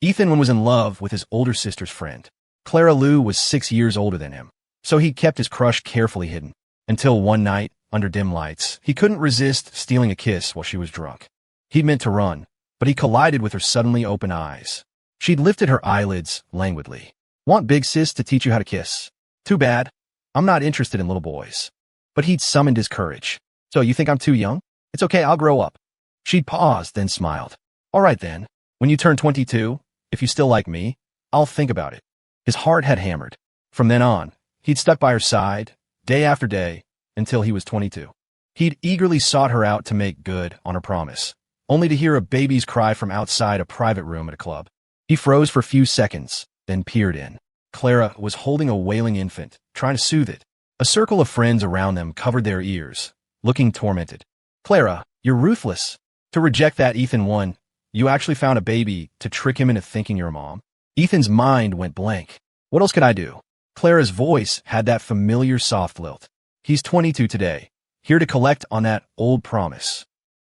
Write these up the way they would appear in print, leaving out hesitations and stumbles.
Ethan was in love with his older sister's friend. Clara Lou was 6 years older than him, so he kept his crush carefully hidden. Until one night, under dim lights, he couldn't resist stealing a kiss while she was drunk. He'd meant to run, but he collided with her suddenly open eyes. She'd lifted her eyelids languidly. "Want big sis to teach you how to kiss? Too bad. I'm not interested in little boys." But he'd summoned his courage. "So you think I'm too young? It's okay, I'll grow up." She'd paused, then smiled. "All right then. When you turn 22, if you still like me, I'll think about it." His heart had hammered. From then on, he'd stuck by her side, day after day, until he was 22. He'd eagerly sought her out to make good on her promise, only to hear a baby's cry from outside a private room at a club. He froze for a few seconds, then peered in. Clara was holding a wailing infant, trying to soothe it. A circle of friends around them covered their ears, looking tormented. "Clara, you're ruthless. To reject that Ethan one, you actually found a baby to trick him into thinking you're a mom?" Ethan's mind went blank. What else could I do? Clara's voice had that familiar soft lilt. "He's 22 today, here to collect on that old promise."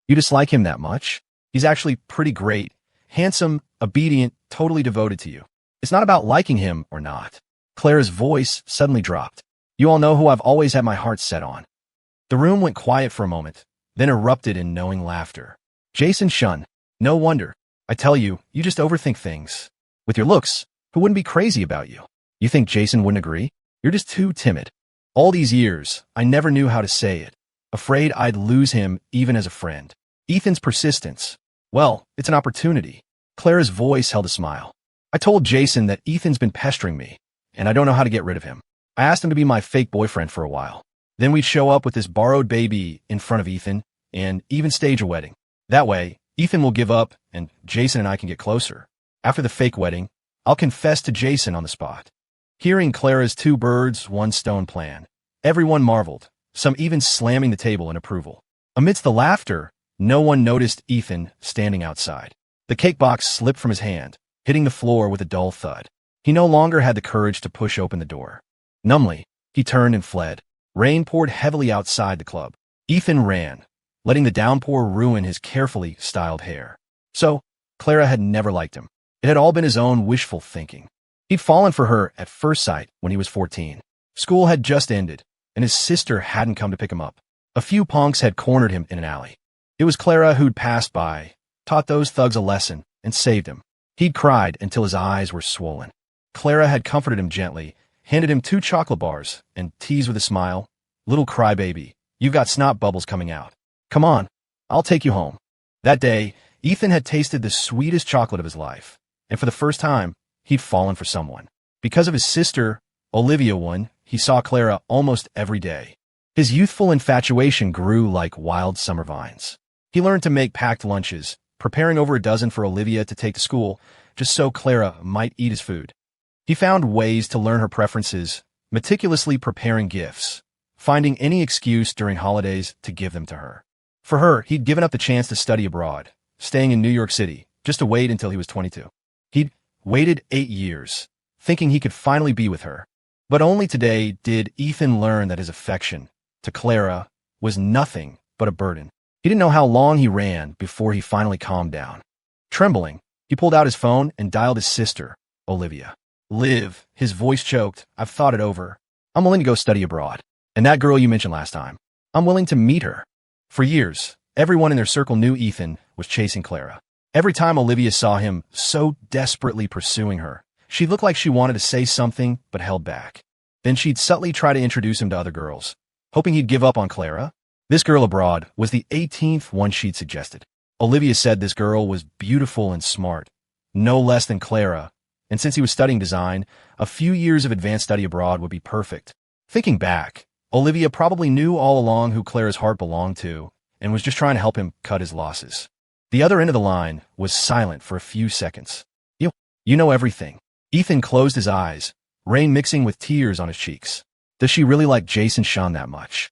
"You dislike him that much? He's actually pretty great, handsome, obedient, totally devoted to you. It's not about liking him or not." Clara's voice suddenly dropped. "You all know who I've always had my heart set on." The room went quiet for a moment, then erupted in knowing laughter. "Jason Shun, no wonder. I tell you, you just overthink things. With your looks, who wouldn't be crazy about you? You think Jason wouldn't agree? You're just too timid. All these years, I never knew how to say it. Afraid I'd lose him even as a friend." Ethan's persistence. "Well, it's an opportunity." Clara's voice held a smile. "I told Jason that Ethan's been pestering me, and I don't know how to get rid of him. I asked him to be my fake boyfriend for a while. Then we'd show up with this borrowed baby in front of Ethan, and even stage a wedding. That way, Ethan will give up, and Jason and I can get closer. After the fake wedding, I'll confess to Jason on the spot." Hearing Clara's two birds, one stone plan, everyone marveled, some even slamming the table in approval. Amidst the laughter, no one noticed Ethan standing outside. The cake box slipped from his hand, hitting the floor with a dull thud. He no longer had the courage to push open the door. Numbly, he turned and fled. Rain poured heavily outside the club. Ethan ran, letting the downpour ruin his carefully styled hair. So, Clara had never liked him. It had all been his own wishful thinking. He'd fallen for her at first sight when he was 14. School had just ended, and his sister hadn't come to pick him up. A few punks had cornered him in an alley. It was Clara who'd passed by, taught those thugs a lesson, and saved him. He'd cried until his eyes were swollen. Clara had comforted him gently, handed him 2 chocolate bars, and teased with a smile, "Little crybaby, you've got snot bubbles coming out. Come on, I'll take you home." That day, Ethan had tasted the sweetest chocolate of his life, and for the first time, he'd fallen for someone. Because of his sister, Olivia one, he saw Clara almost every day. His youthful infatuation grew like wild summer vines. He learned to make packed lunches, preparing over a dozen for Olivia to take to school, just so Clara might eat his food. He found ways to learn her preferences, meticulously preparing gifts, finding any excuse during holidays to give them to her. For her, he'd given up the chance to study abroad, staying in New York City, just to wait until he was 22. He'd waited 8 years, thinking he could finally be with her. But only today did Ethan learn that his affection to Clara was nothing but a burden. He didn't know how long he ran before he finally calmed down. Trembling, he pulled out his phone and dialed his sister, Olivia. "Liv," his voice choked, "I've thought it over. I'm willing to go study abroad. And that girl you mentioned last time, I'm willing to meet her." For years, everyone in their circle knew Ethan was chasing Clara. Every time Olivia saw him so desperately pursuing her, she looked like she wanted to say something but held back. Then she'd subtly try to introduce him to other girls, hoping he'd give up on Clara. This girl abroad was the 18th one she'd suggested. Olivia said this girl was beautiful and smart, no less than Clara, and since he was studying design, a few years of advanced study abroad would be perfect. Thinking back, Olivia probably knew all along who Clara's heart belonged to and was just trying to help him cut his losses. The other end of the line was silent for a few seconds. You know everything." Ethan closed his eyes, rain mixing with tears on his cheeks. "Does she really like Jason Shun that much?"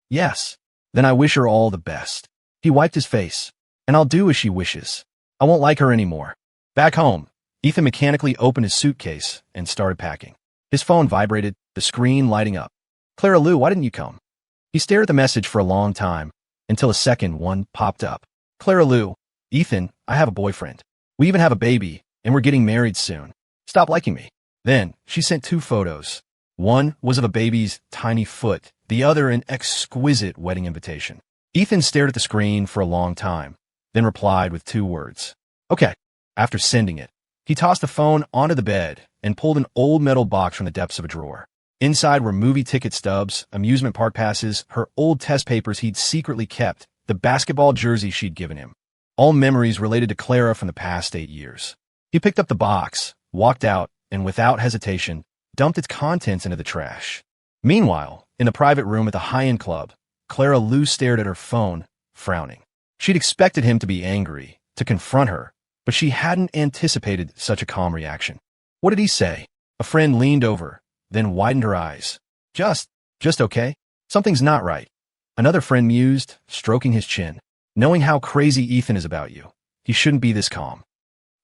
"Yes." "Then I wish her all the best." He wiped his face. "And I'll do as she wishes. I won't like her anymore." Back home, Ethan mechanically opened his suitcase and started packing. His phone vibrated, the screen lighting up. "Clara Lou, why didn't you come?" He stared at the message for a long time, until a second one popped up. "Clara Lou, Ethan, I have a boyfriend. We even have a baby, and we're getting married soon. Stop liking me. Then, she sent 2 photos. One was of a baby's tiny foot, the other an exquisite wedding invitation. Ethan stared at the screen for a long time, then replied with 2 words. Okay. After sending it, he tossed the phone onto the bed and pulled an old metal box from the depths of a drawer. Inside were movie ticket stubs, amusement park passes, her old test papers he'd secretly kept, the basketball jersey she'd given him. All memories related to Clara from the past 8 years. He picked up the box, walked out, and without hesitation, dumped its contents into the trash. Meanwhile, in the private room at the high-end club, Clara Lou stared at her phone, frowning. She'd expected him to be angry, to confront her, but she hadn't anticipated such a calm reaction. What did he say? A friend leaned over, then widened her eyes. Just okay? Something's not right. Another friend mused, stroking his chin. Knowing how crazy Ethan is about you, he shouldn't be this calm.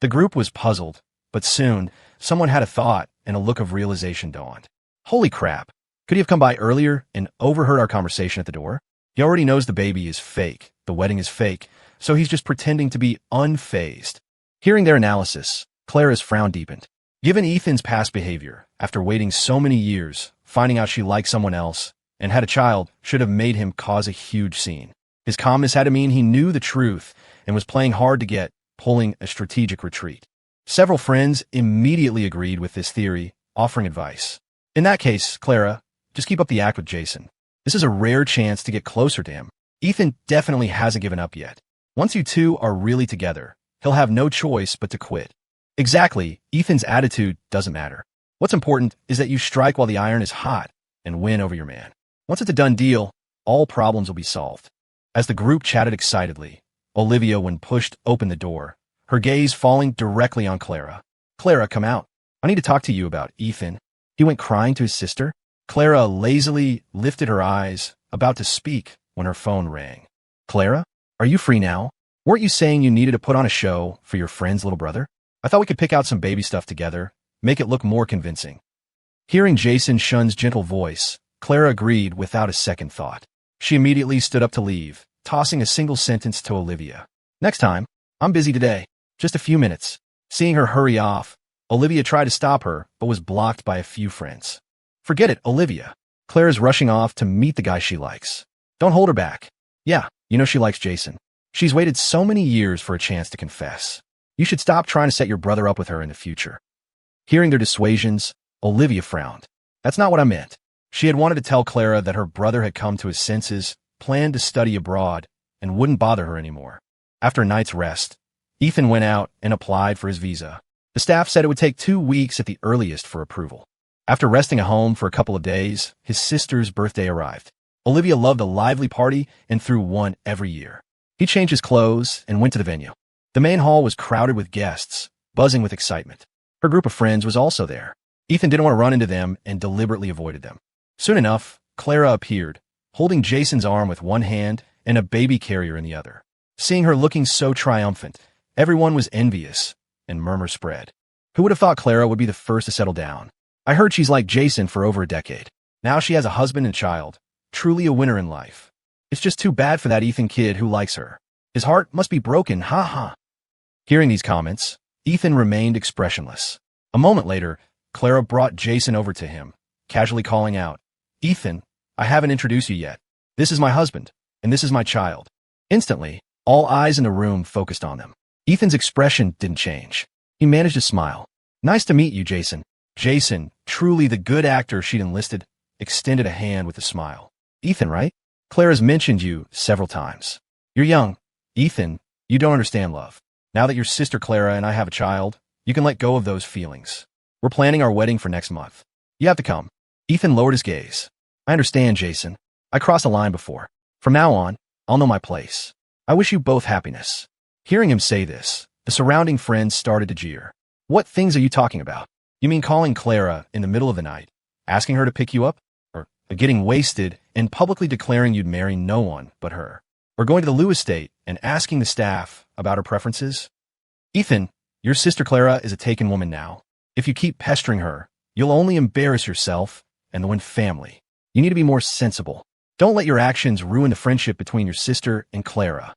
The group was puzzled, but soon, someone had a thought and a look of realization dawned. Holy crap. Could he have come by earlier and overheard our conversation at the door? He already knows the baby is fake, the wedding is fake, so he's just pretending to be unfazed. Hearing their analysis, Clara's frown deepened. Given Ethan's past behavior, after waiting so many years, finding out she liked someone else, and had a child, should have made him cause a huge scene. His calmness had to mean he knew the truth and was playing hard to get, pulling a strategic retreat. Several friends immediately agreed with this theory, offering advice. In that case, Clara, just keep up the act with Jason. This is a rare chance to get closer to him. Ethan definitely hasn't given up yet. Once you two are really together, he'll have no choice but to quit. Exactly, Ethan's attitude doesn't matter. What's important is that you strike while the iron is hot and win over your man. Once it's a done deal, all problems will be solved. As the group chatted excitedly, Olivia, when pushed, opened the door, her gaze falling directly on Clara. Clara, come out. I need to talk to you about Ethan. He went crying to his sister. Clara lazily lifted her eyes, about to speak, when her phone rang. Clara, are you free now? Weren't you saying you needed to put on a show for your friend's little brother? I thought we could pick out some baby stuff together, make it look more convincing. Hearing Jason Shun's gentle voice, Clara agreed without a second thought. She immediately stood up to leave, tossing a single sentence to Olivia. Next time, I'm busy today. Just a few minutes. Seeing her hurry off, Olivia tried to stop her, but was blocked by a few friends. Forget it, Olivia. Clara's rushing off to meet the guy she likes. Don't hold her back. Yeah, you know she likes Jason. She's waited so many years for a chance to confess. You should stop trying to set your brother up with her in the future. Hearing their dissuasions, Olivia frowned. That's not what I meant. She had wanted to tell Clara that her brother had come to his senses, planned to study abroad, and wouldn't bother her anymore. After a night's rest, Ethan went out and applied for his visa. The staff said it would take 2 weeks at the earliest for approval. After resting at home for a couple of days, his sister's birthday arrived. Olivia loved a lively party and threw one every year. He changed his clothes and went to the venue. The main hall was crowded with guests, buzzing with excitement. Her group of friends was also there. Ethan didn't want to run into them and deliberately avoided them. Soon enough, Clara appeared, holding Jason's arm with one hand and a baby carrier in the other. Seeing her looking so triumphant, everyone was envious, and murmurs spread. Who would have thought Clara would be the first to settle down? I heard she's like Jason for over a decade. Now she has a husband and child. Truly a winner in life. It's just too bad for that Ethan kid who likes her. His heart must be broken, ha ha. Hearing these comments, Ethan remained expressionless. A moment later, Clara brought Jason over to him, casually calling out, Ethan, I haven't introduced you yet. This is my husband, and this is my child. Instantly, all eyes in the room focused on them. Ethan's expression didn't change. He managed to smile. Nice to meet you, Jason. Jason, truly the good actor she'd enlisted, extended a hand with a smile. Ethan, right? Clara's mentioned you several times. You're young. Ethan, you don't understand love. Now that your sister Clara and I have a child, you can let go of those feelings. We're planning our wedding for next month. You have to come. Ethan lowered his gaze. I understand, Jason. I crossed a line before. From now on, I'll know my place. I wish you both happiness. Hearing him say this, the surrounding friends started to jeer. What things are you talking about? You mean calling Clara in the middle of the night, asking her to pick you up? Or getting wasted and publicly declaring you'd marry no one but her? Or going to the Lou estate and asking the staff about her preferences? Ethan, your sister Clara is a taken woman now. If you keep pestering her, you'll only embarrass yourself and the Wynn family. You need to be more sensible. Don't let your actions ruin the friendship between your sister and Clara.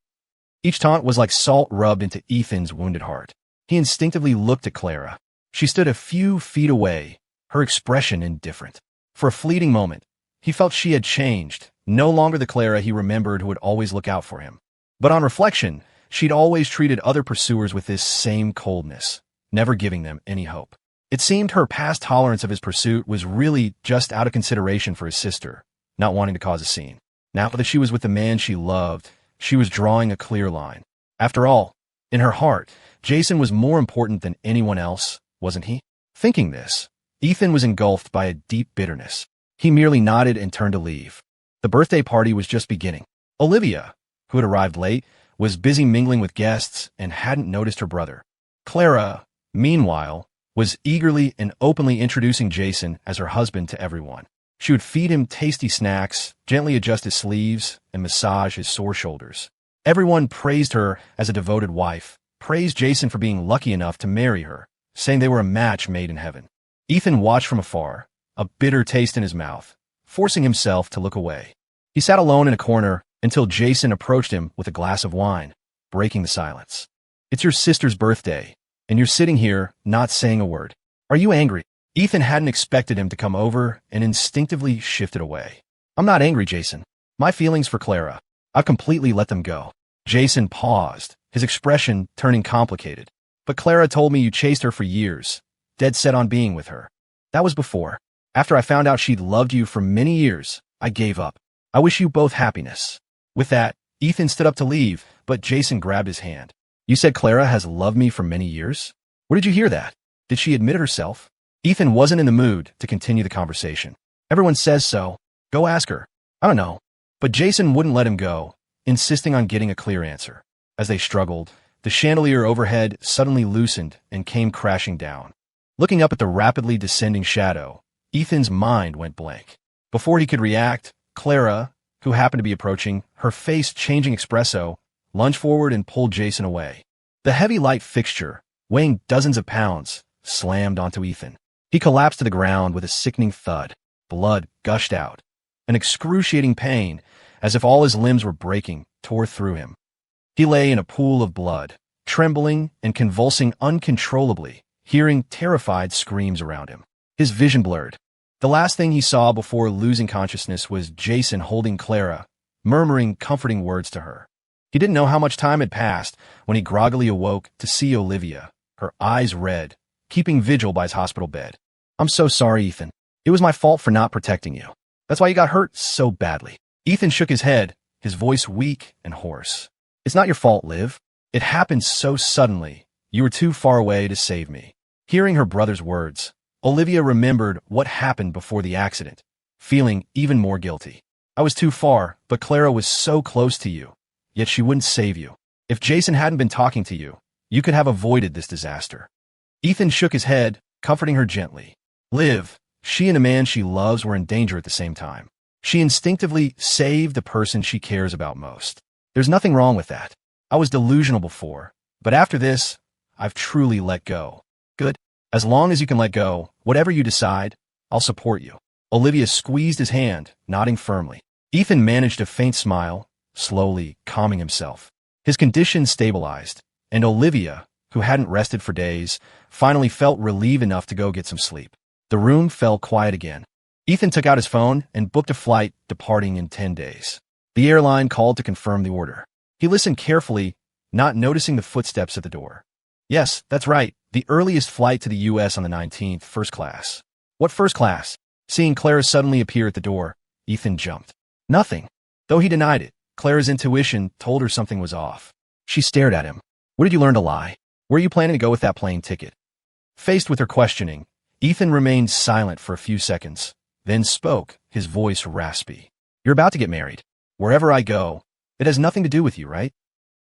Each taunt was like salt rubbed into Ethan's wounded heart. He instinctively looked at Clara. She stood a few feet away, her expression indifferent. For a fleeting moment, he felt she had changed, no longer the Clara he remembered who would always look out for him. But on reflection, she'd always treated other pursuers with this same coldness, never giving them any hope. It seemed her past tolerance of his pursuit was really just out of consideration for his sister, not wanting to cause a scene. Now that she was with the man she loved, she was drawing a clear line. After all, in her heart, Jason was more important than anyone else, wasn't he? Thinking this, Ethan was engulfed by a deep bitterness. He merely nodded and turned to leave. The birthday party was just beginning. Olivia, who had arrived late, was busy mingling with guests and hadn't noticed her brother. Clara, meanwhile, was eagerly and openly introducing Jason as her husband to everyone. She would feed him tasty snacks, gently adjust his sleeves, and massage his sore shoulders. Everyone praised her as a devoted wife, praised Jason for being lucky enough to marry her, saying they were a match made in heaven. Ethan watched from afar, a bitter taste in his mouth, forcing himself to look away. He sat alone in a corner until Jason approached him with a glass of wine, breaking the silence. "It's your sister's birthday, and you're sitting here not saying a word. Are you angry?" Ethan hadn't expected him to come over and instinctively shifted away. "I'm not angry, Jason. My feelings for Clara, I've completely let them go." Jason paused, his expression turning complicated. "But Clara told me you chased her for years, dead set on being with her. That was before. After I found out she'd loved you for many years, I gave up. I wish you both happiness." With that, Ethan stood up to leave, but Jason grabbed his hand. "You said Clara has loved me for many years? Where did you hear that? Did she admit it herself?" Ethan wasn't in the mood to continue the conversation. "Everyone says so. Go ask her." "I don't know." But Jason wouldn't let him go, insisting on getting a clear answer. As they struggled, the chandelier overhead suddenly loosened and came crashing down. Looking up at the rapidly descending shadow, Ethan's mind went blank. Before he could react, Clara, who happened to be approaching, her face changing espresso, lunged forward and pulled Jason away. The heavy light fixture, weighing dozens of pounds, slammed onto Ethan. He collapsed to the ground with a sickening thud. Blood gushed out. An excruciating pain, as if all his limbs were breaking, tore through him. He lay in a pool of blood, trembling and convulsing uncontrollably, hearing terrified screams around him. His vision blurred. The last thing he saw before losing consciousness was Jason holding Clara, murmuring comforting words to her. He didn't know how much time had passed when he groggily awoke to see Olivia, her eyes red, keeping vigil by his hospital bed. "I'm so sorry, Ethan. It was my fault for not protecting you. That's why you got hurt so badly." Ethan shook his head, his voice weak and hoarse. "It's not your fault, Liv. It happened so suddenly. You were too far away to save me." Hearing her brother's words, Olivia remembered what happened before the accident, feeling even more guilty. "I was too far, but Clara was so close to you, yet she wouldn't save you. If Jason hadn't been talking to you, you could have avoided this disaster." Ethan shook his head, comforting her gently. "Liv, she and a man she loves were in danger at the same time. She instinctively saved the person she cares about most. There's nothing wrong with that. I was delusional before, but after this, I've truly let go." "Good. As long as you can let go, whatever you decide, I'll support you." Olivia squeezed his hand, nodding firmly. Ethan managed a faint smile, slowly calming himself. His condition stabilized, and Olivia, who hadn't rested for days, finally felt relieved enough to go get some sleep. The room fell quiet again. Ethan took out his phone and booked a flight departing in 10 days. The airline called to confirm the order. He listened carefully, not noticing the footsteps at the door. "Yes, that's right. The earliest flight to the U.S. on the 19th, first class." "What first class?" Seeing Clara suddenly appear at the door, Ethan jumped. "Nothing." Though he denied it, Clara's intuition told her something was off. She stared at him. "Where did you learn to lie? Where are you planning to go with that plane ticket?" Faced with her questioning, Ethan remained silent for a few seconds, then spoke, his voice raspy. "You're about to get married. Wherever I go, it has nothing to do with you, right?"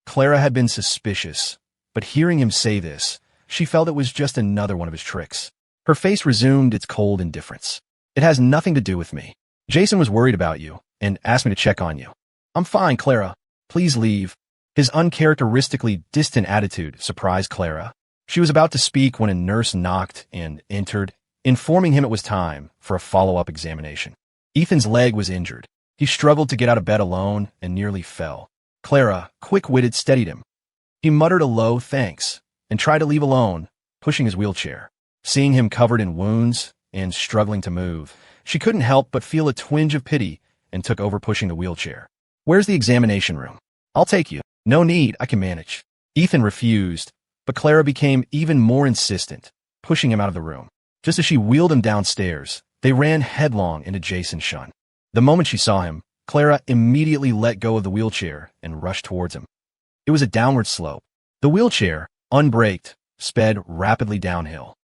Clara had been suspicious, but hearing him say this, she felt it was just another one of his tricks. Her face resumed its cold indifference. "It has nothing to do with me. Jason was worried about you and asked me to check on you." "I'm fine, Clara. Please leave." His uncharacteristically distant attitude surprised Clara. She was about to speak when a nurse knocked and entered, informing him it was time for a follow-up examination. Ethan's leg was injured. He struggled to get out of bed alone and nearly fell. Clara, quick-witted, steadied him. He muttered a low thanks and tried to leave alone, pushing his wheelchair. Seeing him covered in wounds and struggling to move, she couldn't help but feel a twinge of pity and took over pushing the wheelchair. "Where's the examination room? I'll take you." "No need, I can manage." Ethan refused, but Clara became even more insistent, pushing him out of the room. Just as she wheeled him downstairs, they ran headlong into Jason's shun. The moment she saw him, Clara immediately let go of the wheelchair and rushed towards him. It was a downward slope. The wheelchair, unbraked, sped rapidly downhill.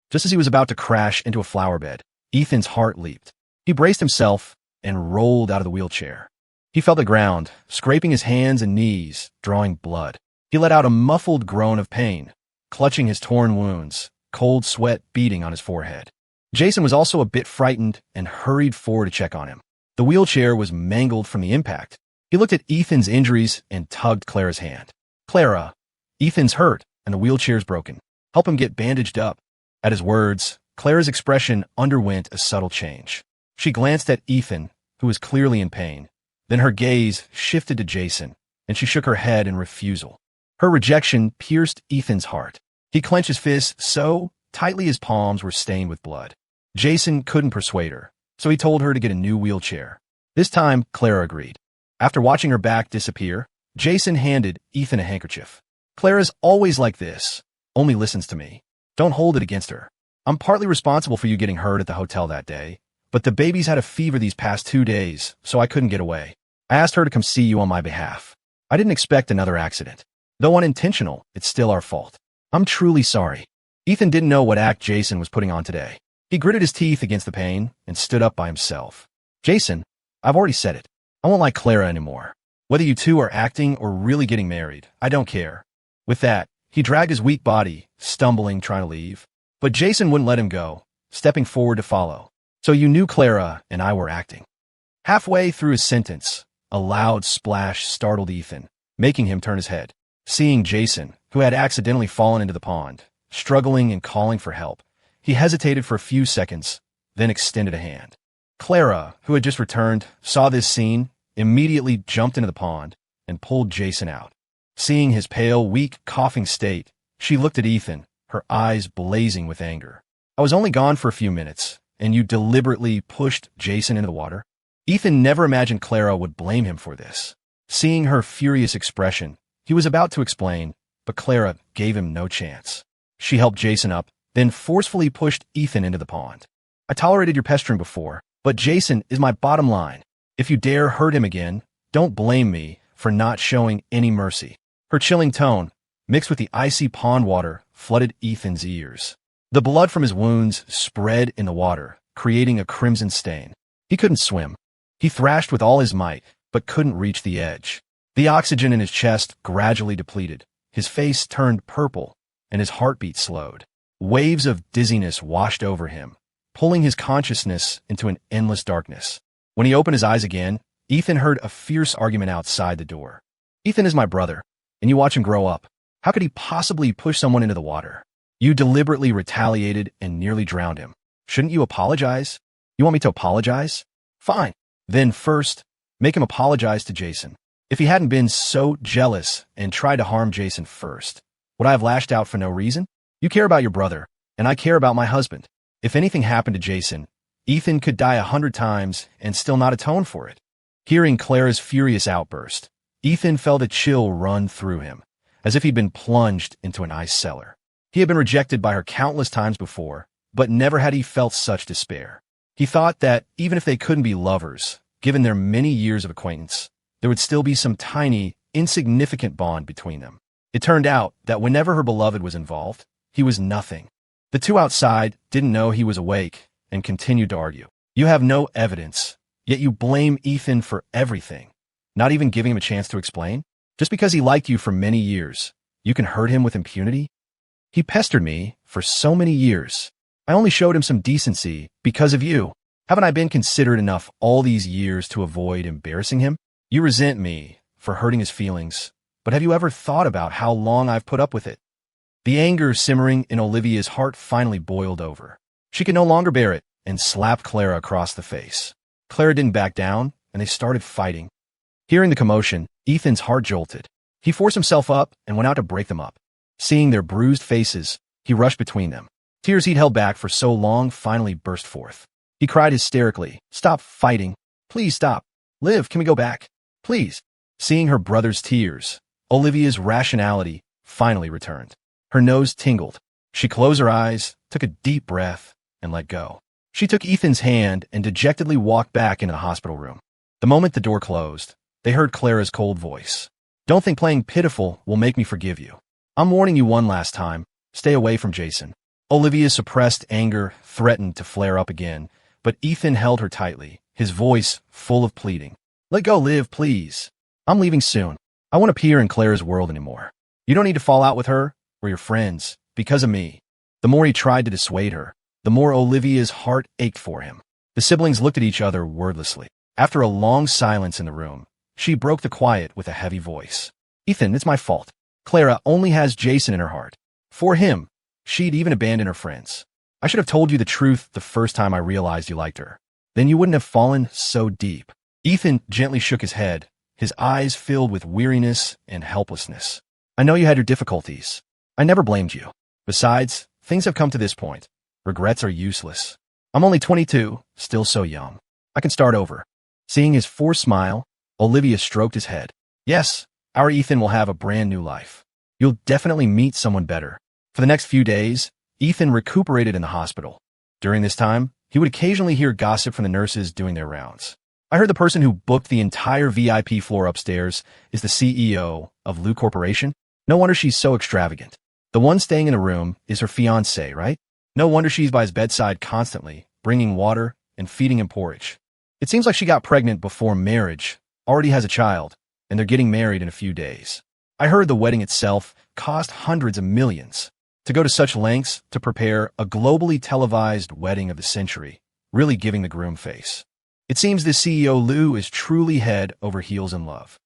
Just as he was about to crash into a flower bed, Ethan's heart leaped. He braced himself and rolled out of the wheelchair. He fell to the ground, scraping his hands and knees, drawing blood. He let out a muffled groan of pain, clutching his torn wounds, cold sweat beading on his forehead. Jason was also a bit frightened and hurried forward to check on him. The wheelchair was mangled from the impact. He looked at Ethan's injuries and tugged Clara's hand. "Clara, Ethan's hurt and the wheelchair's broken. Help him get bandaged up." At his words, Clara's expression underwent a subtle change. She glanced at Ethan, who was clearly in pain. Then her gaze shifted to Jason, and she shook her head in refusal. Her rejection pierced Ethan's heart. He clenched his fists so tightly his palms were stained with blood. Jason couldn't persuade her, so he told her to get a new wheelchair. This time, Clara agreed. After watching her back disappear, Jason handed Ethan a handkerchief. "Clara's always like this, only listens to me. Don't hold it against her. I'm partly responsible for you getting hurt at the hotel that day, but the baby's had a fever these past 2 days, so I couldn't get away. I asked her to come see you on my behalf. I didn't expect another accident. Though unintentional, it's still our fault. I'm truly sorry." Ethan didn't know what act Jason was putting on today. He gritted his teeth against the pain and stood up by himself. "Jason, I've already said it. I won't like Clara anymore. Whether you two are acting or really getting married, I don't care." With that, he dragged his weak body, stumbling, trying to leave. But Jason wouldn't let him go, stepping forward to follow. "So you knew Clara and I were acting." Halfway through his sentence, a loud splash startled Ethan, making him turn his head. Seeing Jason, who had accidentally fallen into the pond, struggling and calling for help, he hesitated for a few seconds, then extended a hand. Clara, who had just returned, saw this scene, immediately jumped into the pond, and pulled Jason out. Seeing his pale, weak, coughing state, she looked at Ethan, her eyes blazing with anger. "I was only gone for a few minutes, and you deliberately pushed Jason into the water?" Ethan never imagined Clara would blame him for this. Seeing her furious expression, he was about to explain, but Clara gave him no chance. She helped Jason up, then forcefully pushed Ethan into the pond. "I tolerated your pestering before, but Jason is my bottom line. If you dare hurt him again, don't blame me for not showing any mercy." Her chilling tone, mixed with the icy pond water, flooded Ethan's ears. The blood from his wounds spread in the water, creating a crimson stain. He couldn't swim. He thrashed with all his might, but couldn't reach the edge. The oxygen in his chest gradually depleted. His face turned purple, and his heartbeat slowed. Waves of dizziness washed over him, pulling his consciousness into an endless darkness. When he opened his eyes again, Ethan heard a fierce argument outside the door. "Ethan is my brother, and you watch him grow up. How could he possibly push someone into the water? You deliberately retaliated and nearly drowned him. Shouldn't you apologize? You want me to apologize? Fine. Then first, make him apologize to Jason. If he hadn't been so jealous and tried to harm Jason first, would I have lashed out for no reason? You care about your brother, and I care about my husband. If anything happened to Jason, Ethan could die 100 times and still not atone for it." Hearing Clara's furious outburst, Ethan felt a chill run through him, as if he'd been plunged into an ice cellar. He had been rejected by her countless times before, but never had he felt such despair. He thought that even if they couldn't be lovers, given their many years of acquaintance, there would still be some tiny, insignificant bond between them. It turned out that whenever her beloved was involved, he was nothing. The two outside didn't know he was awake and continued to argue. "You have no evidence, yet you blame Ethan for everything, not even giving him a chance to explain? Just because he liked you for many years, you can hurt him with impunity? He pestered me for so many years. I only showed him some decency because of you. Haven't I been considerate enough all these years to avoid embarrassing him? You resent me for hurting his feelings, but have you ever thought about how long I've put up with it?" The anger simmering in Olivia's heart finally boiled over. She could no longer bear it and slapped Clara across the face. Clara didn't back down, and they started fighting. Hearing the commotion, Ethan's heart jolted. He forced himself up and went out to break them up. Seeing their bruised faces, he rushed between them. Tears he'd held back for so long finally burst forth. He cried hysterically, "Stop fighting. Please stop. Liv, can we go back? Please." Seeing her brother's tears, Olivia's rationality finally returned. Her nose tingled. She closed her eyes, took a deep breath, and let go. She took Ethan's hand and dejectedly walked back into the hospital room. The moment the door closed, they heard Clara's cold voice. "Don't think playing pitiful will make me forgive you. I'm warning you one last time. Stay away from Jason." Olivia's suppressed anger threatened to flare up again, but Ethan held her tightly, his voice full of pleading. "Let go, Liv, please. I'm leaving soon. I won't appear in Clara's world anymore. You don't need to fall out with her or your friends because of me." The more he tried to dissuade her, the more Olivia's heart ached for him. The siblings looked at each other wordlessly. After a long silence in the room, she broke the quiet with a heavy voice. "Ethan, it's my fault. Clara only has Jason in her heart. For him, she'd even abandon her friends. I should have told you the truth the first time I realized you liked her. Then you wouldn't have fallen so deep." Ethan gently shook his head, his eyes filled with weariness and helplessness. "I know you had your difficulties. I never blamed you. Besides, things have come to this point. Regrets are useless. I'm only 22, still so young. I can start over." Seeing his forced smile, Olivia stroked his head. "Yes, our Ethan will have a brand new life. You'll definitely meet someone better." For the next few days, Ethan recuperated in the hospital. During this time, he would occasionally hear gossip from the nurses doing their rounds. "I heard the person who booked the entire VIP floor upstairs is the CEO of Lou Corporation. No wonder she's so extravagant. The one staying in the room is her fiancé, right? No wonder she's by his bedside constantly, bringing water and feeding him porridge. It seems like she got pregnant before marriage, already has a child, and they're getting married in a few days. I heard the wedding itself cost hundreds of millions. To go to such lengths to prepare a globally televised wedding of the century, really giving the groom face. It seems this CEO Lou is truly head over heels in love."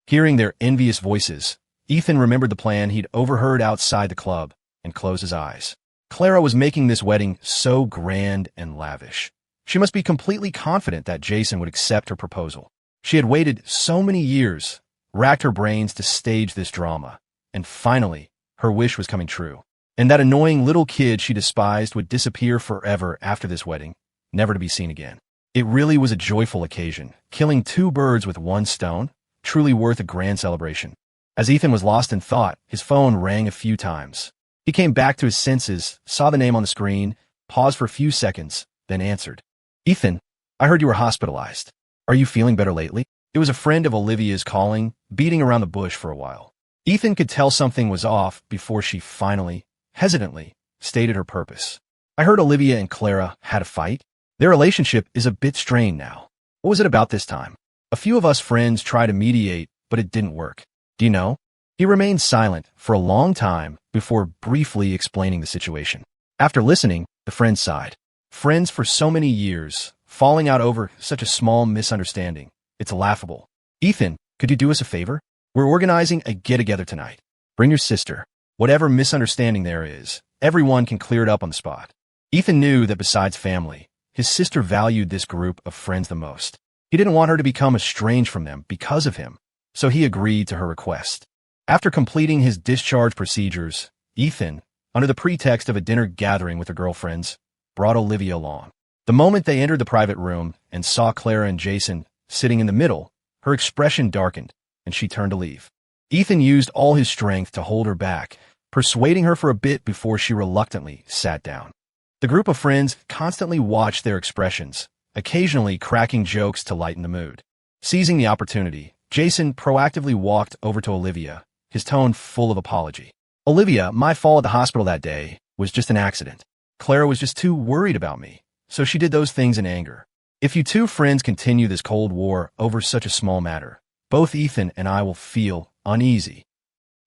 Hearing their envious voices, Ethan remembered the plan he'd overheard outside the club and closed his eyes. Clara was making this wedding so grand and lavish. She must be completely confident that Jason would accept her proposal. She had waited so many years, racked her brains to stage this drama, and finally, her wish was coming true. And that annoying little kid she despised would disappear forever after this wedding, never to be seen again. It really was a joyful occasion, killing two birds with one stone, truly worth a grand celebration. As Ethan was lost in thought, his phone rang a few times. He came back to his senses, saw the name on the screen, paused for a few seconds, then answered. "Ethan, I heard you were hospitalized. Are you feeling better lately?" It was a friend of Olivia's calling, beating around the bush for a while. Ethan could tell something was off before she finally, hesitantly, stated her purpose. "I heard Olivia and Clara had a fight. Their relationship is a bit strained now. What was it about this time? A few of us friends tried to mediate, but it didn't work. Do you know?" He remained silent for a long time before briefly explaining the situation. After listening, the friend sighed. Friends for so many years, falling out over such a small misunderstanding. It's laughable. "Ethan, could you do us a favor? We're organizing a get-together tonight. Bring your sister. Whatever misunderstanding there is, everyone can clear it up on the spot." Ethan knew that besides family, his sister valued this group of friends the most. He didn't want her to become estranged from them because of him, so he agreed to her request. After completing his discharge procedures, Ethan, under the pretext of a dinner gathering with her girlfriends, brought Olivia along. The moment they entered the private room and saw Clara and Jason sitting in the middle, her expression darkened, and she turned to leave. Ethan used all his strength to hold her back, persuading her for a bit before she reluctantly sat down. The group of friends constantly watched their expressions, occasionally cracking jokes to lighten the mood. Seizing the opportunity, Jason proactively walked over to Olivia, his tone full of apology. "Olivia, my fall at the hospital that day was just an accident. Clara was just too worried about me, so she did those things in anger. If you two friends continue this Cold War over such a small matter, both Ethan and I will feel uneasy."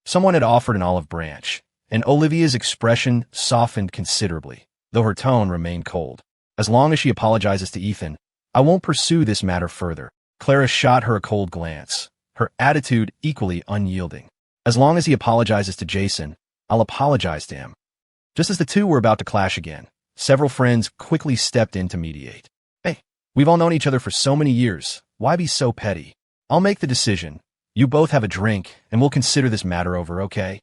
Someone had offered an olive branch, and Olivia's expression softened considerably, though her tone remained cold. "As long as she apologizes to Ethan, I won't pursue this matter further." Clara shot her a cold glance, her attitude equally unyielding. "As long as he apologizes to Jason, I'll apologize to him." Just as the two were about to clash again, several friends quickly stepped in to mediate. "Hey, we've all known each other for so many years. Why be so petty? I'll make the decision. You both have a drink, and we'll consider this matter over, okay?"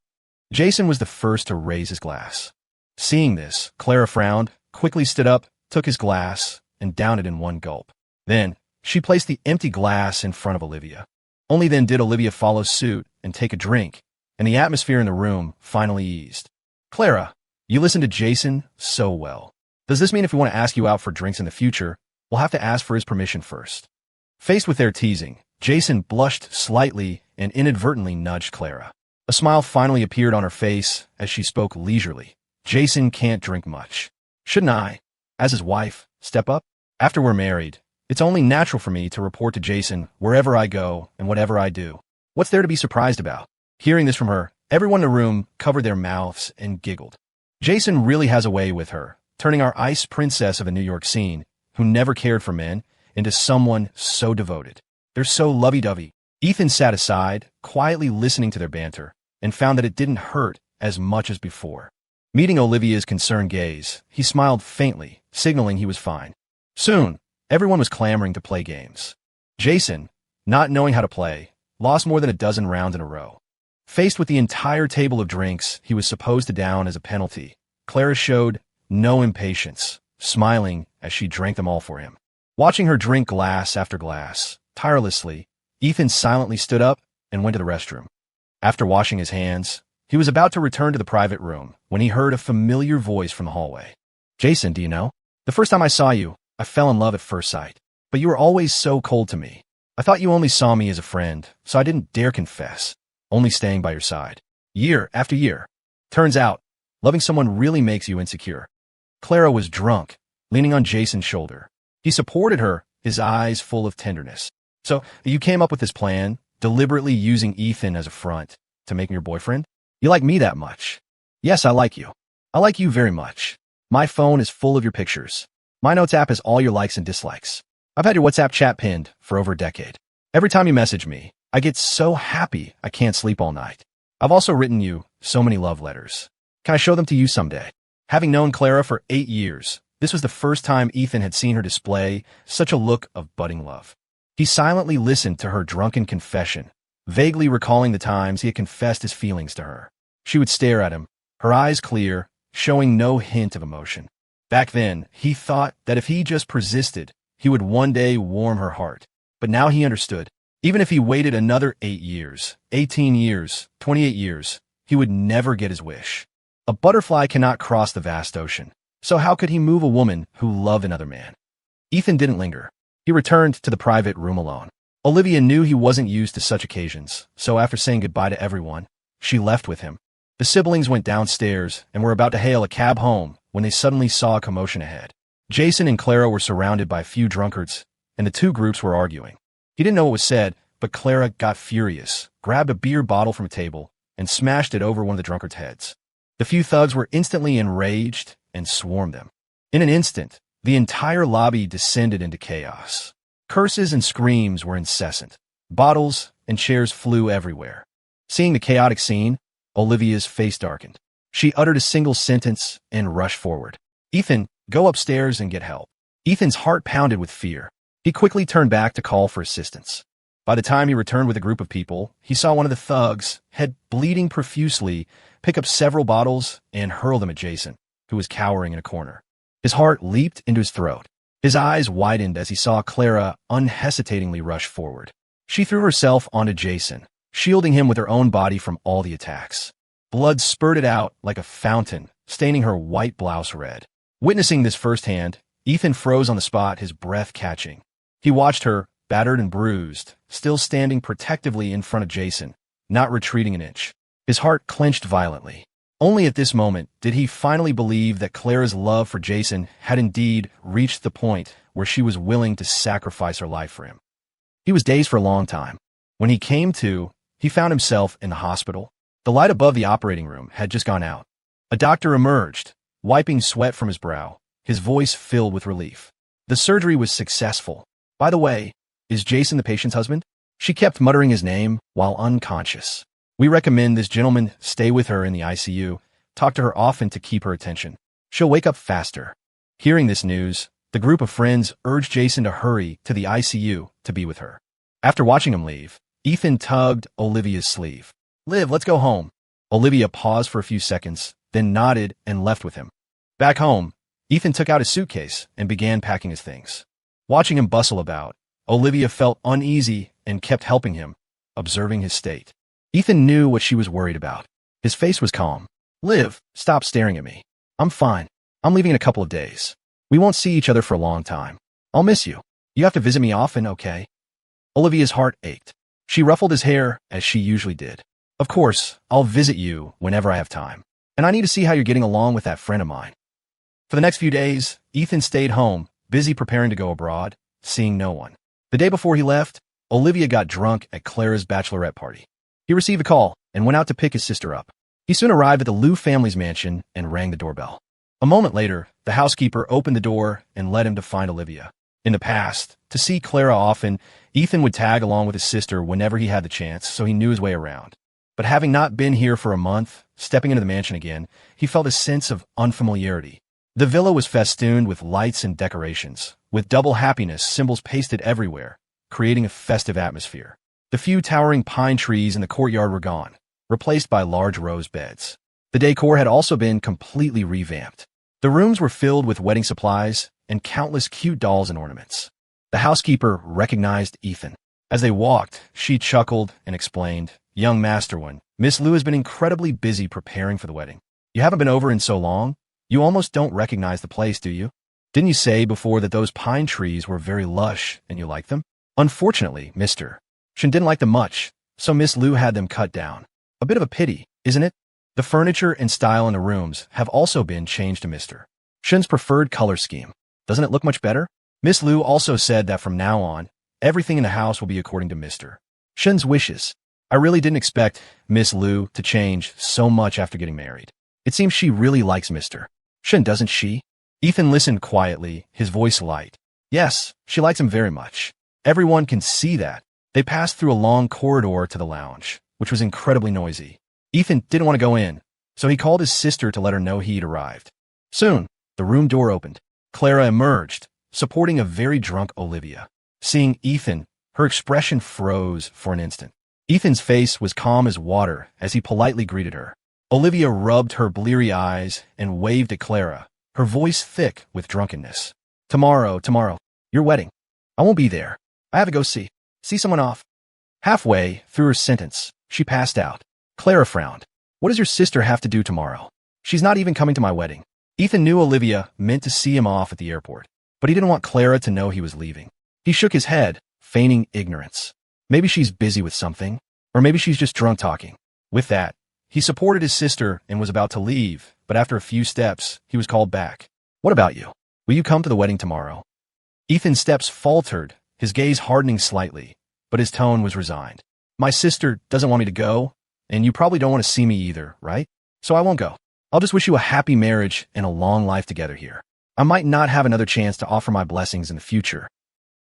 Jason was the first to raise his glass. Seeing this, Clara frowned, quickly stood up, took his glass, and downed it in one gulp. Then, she placed the empty glass in front of Olivia. Only then did Olivia follow suit and take a drink, and the atmosphere in the room finally eased. Clara, you listened to Jason so well. Does this mean if we want to ask you out for drinks in the future, we'll have to ask for his permission first? Faced with their teasing, Jason blushed slightly and inadvertently nudged Clara. A smile finally appeared on her face as she spoke leisurely. Jason can't drink much. Shouldn't I, as his wife, step up? After we're married, it's only natural for me to report to Jason wherever I go and whatever I do. What's there to be surprised about? Hearing this from her, everyone in the room covered their mouths and giggled. Jason really has a way with her, turning our ice princess of a New York scene, who never cared for men, into someone so devoted. They're so lovey-dovey. Ethan sat aside, quietly listening to their banter, and found that it didn't hurt as much as before. Meeting Olivia's concerned gaze, he smiled faintly, signaling he was fine. Soon, everyone was clamoring to play games. Jason, not knowing how to play, lost more than a dozen rounds in a row. Faced with the entire table of drinks he was supposed to down as a penalty, Clara showed no impatience, smiling as she drank them all for him. Watching her drink glass after glass, tirelessly, Ethan silently stood up and went to the restroom. After washing his hands, he was about to return to the private room when he heard a familiar voice from the hallway. Jason, do you know? The first time I saw you, I fell in love at first sight. But you were always so cold to me. I thought you only saw me as a friend, so I didn't dare confess, only staying by your side. Year after year. Turns out, loving someone really makes you insecure. Clara was drunk, leaning on Jason's shoulder. He supported her, his eyes full of tenderness. So, you came up with this plan, deliberately using Ethan as a front, to make him your boyfriend? You like me that much? Yes, I like you. I like you very much. My phone is full of your pictures. My notes app has all your likes and dislikes. I've had your WhatsApp chat pinned for over a decade. Every time you message me, I get so happy I can't sleep all night. I've also written you so many love letters. Can I show them to you someday? Having known Clara for 8 years, this was the first time Ethan had seen her display such a look of budding love. He silently listened to her drunken confession, vaguely recalling the times he had confessed his feelings to her. She would stare at him, her eyes clear, showing no hint of emotion. Back then, he thought that if he just persisted, he would one day warm her heart. But now he understood. Even if he waited another 8 years, 18 years, 28 years, he would never get his wish. A butterfly cannot cross the vast ocean. So how could he move a woman who loved another man? Ethan didn't linger. He returned to the private room alone. Olivia knew he wasn't used to such occasions, so after saying goodbye to everyone, she left with him. The siblings went downstairs and were about to hail a cab home when they suddenly saw a commotion ahead. Jason and Clara were surrounded by a few drunkards, and the two groups were arguing. He didn't know what was said, but Clara got furious, grabbed a beer bottle from a table, and smashed it over one of the drunkards' heads. The few thugs were instantly enraged and swarmed them. In an instant, the entire lobby descended into chaos. Curses and screams were incessant. Bottles and chairs flew everywhere. Seeing the chaotic scene, Olivia's face darkened. She uttered a single sentence and rushed forward. Ethan, go upstairs and get help. Ethan's heart pounded with fear. He quickly turned back to call for assistance. By the time he returned with a group of people, he saw one of the thugs, head bleeding profusely, pick up several bottles and hurl them at Jason, who was cowering in a corner. His heart leaped into his throat. His eyes widened as he saw Clara unhesitatingly rush forward. She threw herself onto Jason, shielding him with her own body from all the attacks. Blood spurted out like a fountain, staining her white blouse red. Witnessing this firsthand, Ethan froze on the spot, his breath catching. He watched her, battered and bruised, still standing protectively in front of Jason, not retreating an inch. His heart clenched violently. Only at this moment did he finally believe that Clara's love for Jason had indeed reached the point where she was willing to sacrifice her life for him. He was dazed for a long time. When he came to, he found himself in the hospital. The light above the operating room had just gone out. A doctor emerged, wiping sweat from his brow, his voice filled with relief. The surgery was successful. By the way, is Jason the patient's husband? She kept muttering his name while unconscious. We recommend this gentleman stay with her in the ICU. Talk to her often to keep her attention. She'll wake up faster. Hearing this news, the group of friends urged Jason to hurry to the ICU to be with her. After watching him leave, Ethan tugged Olivia's sleeve. Liv, let's go home. Olivia paused for a few seconds, then nodded and left with him. Back home, Ethan took out his suitcase and began packing his things. Watching him bustle about, Olivia felt uneasy and kept helping him, observing his state. Ethan knew what she was worried about. His face was calm. Liv, stop staring at me. I'm fine. I'm leaving in a couple of days. We won't see each other for a long time. I'll miss you. You have to visit me often, okay? Olivia's heart ached. She ruffled his hair, as she usually did. Of course, I'll visit you whenever I have time. And I need to see how you're getting along with that friend of mine. For the next few days, Ethan stayed home, busy preparing to go abroad, seeing no one. The day before he left, Olivia got drunk at Clara's bachelorette party. He received a call and went out to pick his sister up. He soon arrived at the Liu family's mansion and rang the doorbell. A moment later, the housekeeper opened the door and led him to find Olivia. In the past, to see Clara often, Ethan would tag along with his sister whenever he had the chance, so he knew his way around. But having not been here for a month, stepping into the mansion again, he felt a sense of unfamiliarity. The villa was festooned with lights and decorations, with double happiness symbols pasted everywhere, creating a festive atmosphere. The few towering pine trees in the courtyard were gone, replaced by large rose beds. The decor had also been completely revamped. The rooms were filled with wedding supplies and countless cute dolls and ornaments. The housekeeper recognized Ethan. As they walked, she chuckled and explained, "Young Master One, Miss Liu has been incredibly busy preparing for the wedding. You haven't been over in so long. You almost don't recognize the place, do you? Didn't you say before that those pine trees were very lush and you liked them? Unfortunately, Mr. Shen didn't like them much, so Miss Liu had them cut down. A bit of a pity, isn't it? The furniture and style in the rooms have also been changed to Mr. Shen's preferred color scheme. Doesn't it look much better? Miss Liu also said that from now on, everything in the house will be according to Mr. Shen's wishes. I really didn't expect Miss Liu to change so much after getting married. It seems she really likes Mr. Shen, doesn't she?" Ethan listened quietly, his voice light. "Yes, she likes him very much. Everyone can see that." They passed through a long corridor to the lounge, which was incredibly noisy. Ethan didn't want to go in, so he called his sister to let her know he'd arrived. Soon, the room door opened. Clara emerged, supporting a very drunk Olivia. Seeing Ethan, her expression froze for an instant. Ethan's face was calm as water as he politely greeted her. Olivia rubbed her bleary eyes and waved at Clara, her voice thick with drunkenness. Tomorrow, your wedding. I won't be there. I have to go see someone off." Halfway through her sentence, she passed out. Clara frowned. "What does your sister have to do tomorrow? She's not even coming to my wedding." Ethan knew Olivia meant to see him off at the airport, but he didn't want Clara to know he was leaving. He shook his head, feigning ignorance. Maybe she's busy with something, or maybe she's just drunk talking. With that, he supported his sister and was about to leave, but after a few steps, he was called back. "What about you? Will you come to the wedding tomorrow?" Ethan's steps faltered, his gaze hardening slightly, but his tone was resigned. "My sister doesn't want me to go, and you probably don't want to see me either, right? So I won't go. I'll just wish you a happy marriage and a long life together here. I might not have another chance to offer my blessings in the future."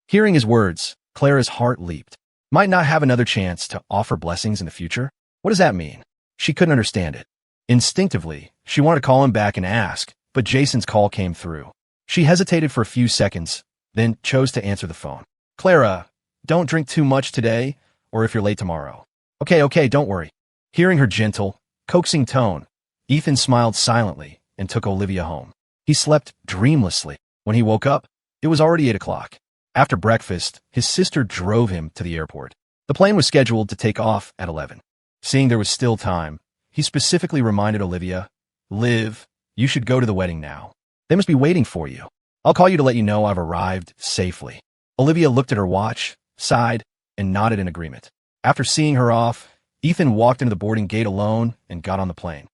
Hearing his words, Clara's heart leaped. Might not have another chance to offer blessings in the future? What does that mean? She couldn't understand it. Instinctively, she wanted to call him back and ask, but Jason's call came through. She hesitated for a few seconds, then chose to answer the phone. "Clara, don't drink too much today, or if you're late tomorrow." Okay, don't worry." Hearing her gentle, coaxing tone, Ethan smiled silently and took Olivia home. He slept dreamlessly. When he woke up, it was already 8 o'clock. After breakfast, his sister drove him to the airport. The plane was scheduled to take off at 11. Seeing there was still time, he specifically reminded Olivia, "Liv, you should go to the wedding now. They must be waiting for you. I'll call you to let you know I've arrived safely." Olivia looked at her watch, sighed, and nodded in agreement. After seeing her off, Ethan walked into the boarding gate alone and got on the plane.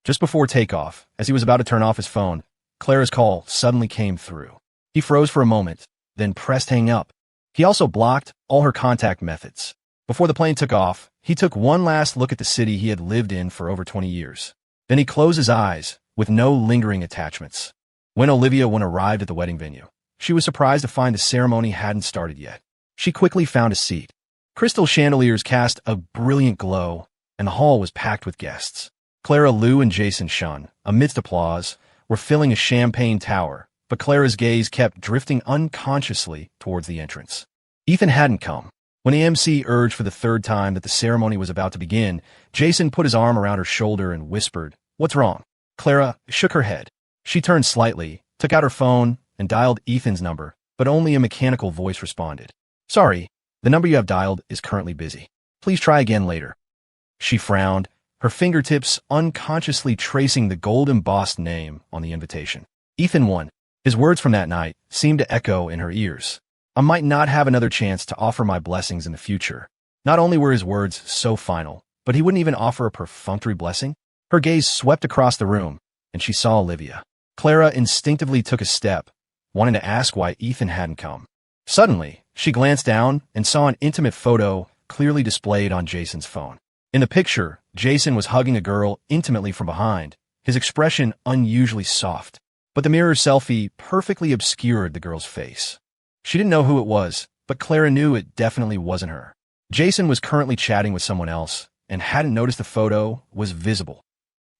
Just before takeoff, as he was about to turn off his phone, Clara's call suddenly came through. He froze for a moment, then pressed hang up. He also blocked all her contact methods. Before the plane took off, he took one last look at the city he had lived in for over 20 years. Then he closed his eyes, with no lingering attachments. When Olivia arrived at the wedding venue, she was surprised to find the ceremony hadn't started yet. She quickly found a seat. Crystal chandeliers cast a brilliant glow, and the hall was packed with guests. Clara Liu and Jason Shun, amidst applause, were filling a champagne tower, but Clara's gaze kept drifting unconsciously towards the entrance. Ethan hadn't come. When the MC urged for the third time that the ceremony was about to begin, Jason put his arm around her shoulder and whispered, "What's wrong?" Clara shook her head. She turned slightly, took out her phone, and dialed Ethan's number, but only a mechanical voice responded. "Sorry, the number you have dialed is currently busy. Please try again later." She frowned, her fingertips unconsciously tracing the gold-embossed name on the invitation. Ethan won. His words from that night seemed to echo in her ears. I might not have another chance to offer my blessings in the future. Not only were his words so final, but he wouldn't even offer a perfunctory blessing. Her gaze swept across the room, and she saw Olivia. Clara instinctively took a step, wanting to ask why Ethan hadn't come. Suddenly, she glanced down and saw an intimate photo clearly displayed on Jason's phone. In the picture, Jason was hugging a girl intimately from behind, his expression unusually soft. But the mirror selfie perfectly obscured the girl's face. She didn't know who it was, but Clara knew it definitely wasn't her. Jason was currently chatting with someone else, and hadn't noticed the photo was visible.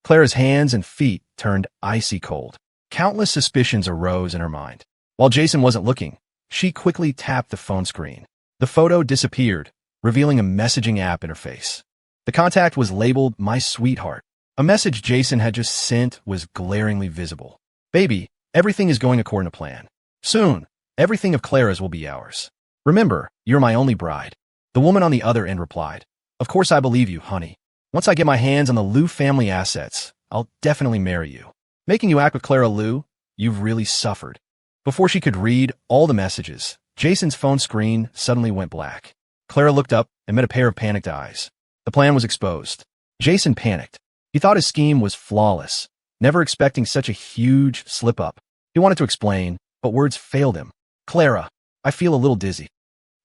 Clara's hands and feet turned icy cold. Countless suspicions arose in her mind. While Jason wasn't looking, she quickly tapped the phone screen. The photo disappeared, revealing a messaging app interface. The contact was labeled "My Sweetheart." A message Jason had just sent was glaringly visible. "Baby, everything is going according to plan. Soon, everything of Clara's will be ours. Remember, you're my only bride." The woman on the other end replied, "Of course I believe you, honey. Once I get my hands on the Liu family assets, I'll definitely marry you. Making you act with Clara Liu, you've really suffered." Before she could read all the messages, Jason's phone screen suddenly went black. Clara looked up and met a pair of panicked eyes. The plan was exposed. Jason panicked. He thought his scheme was flawless, never expecting such a huge slip-up. He wanted to explain, but words failed him. "Clara, I feel a little dizzy."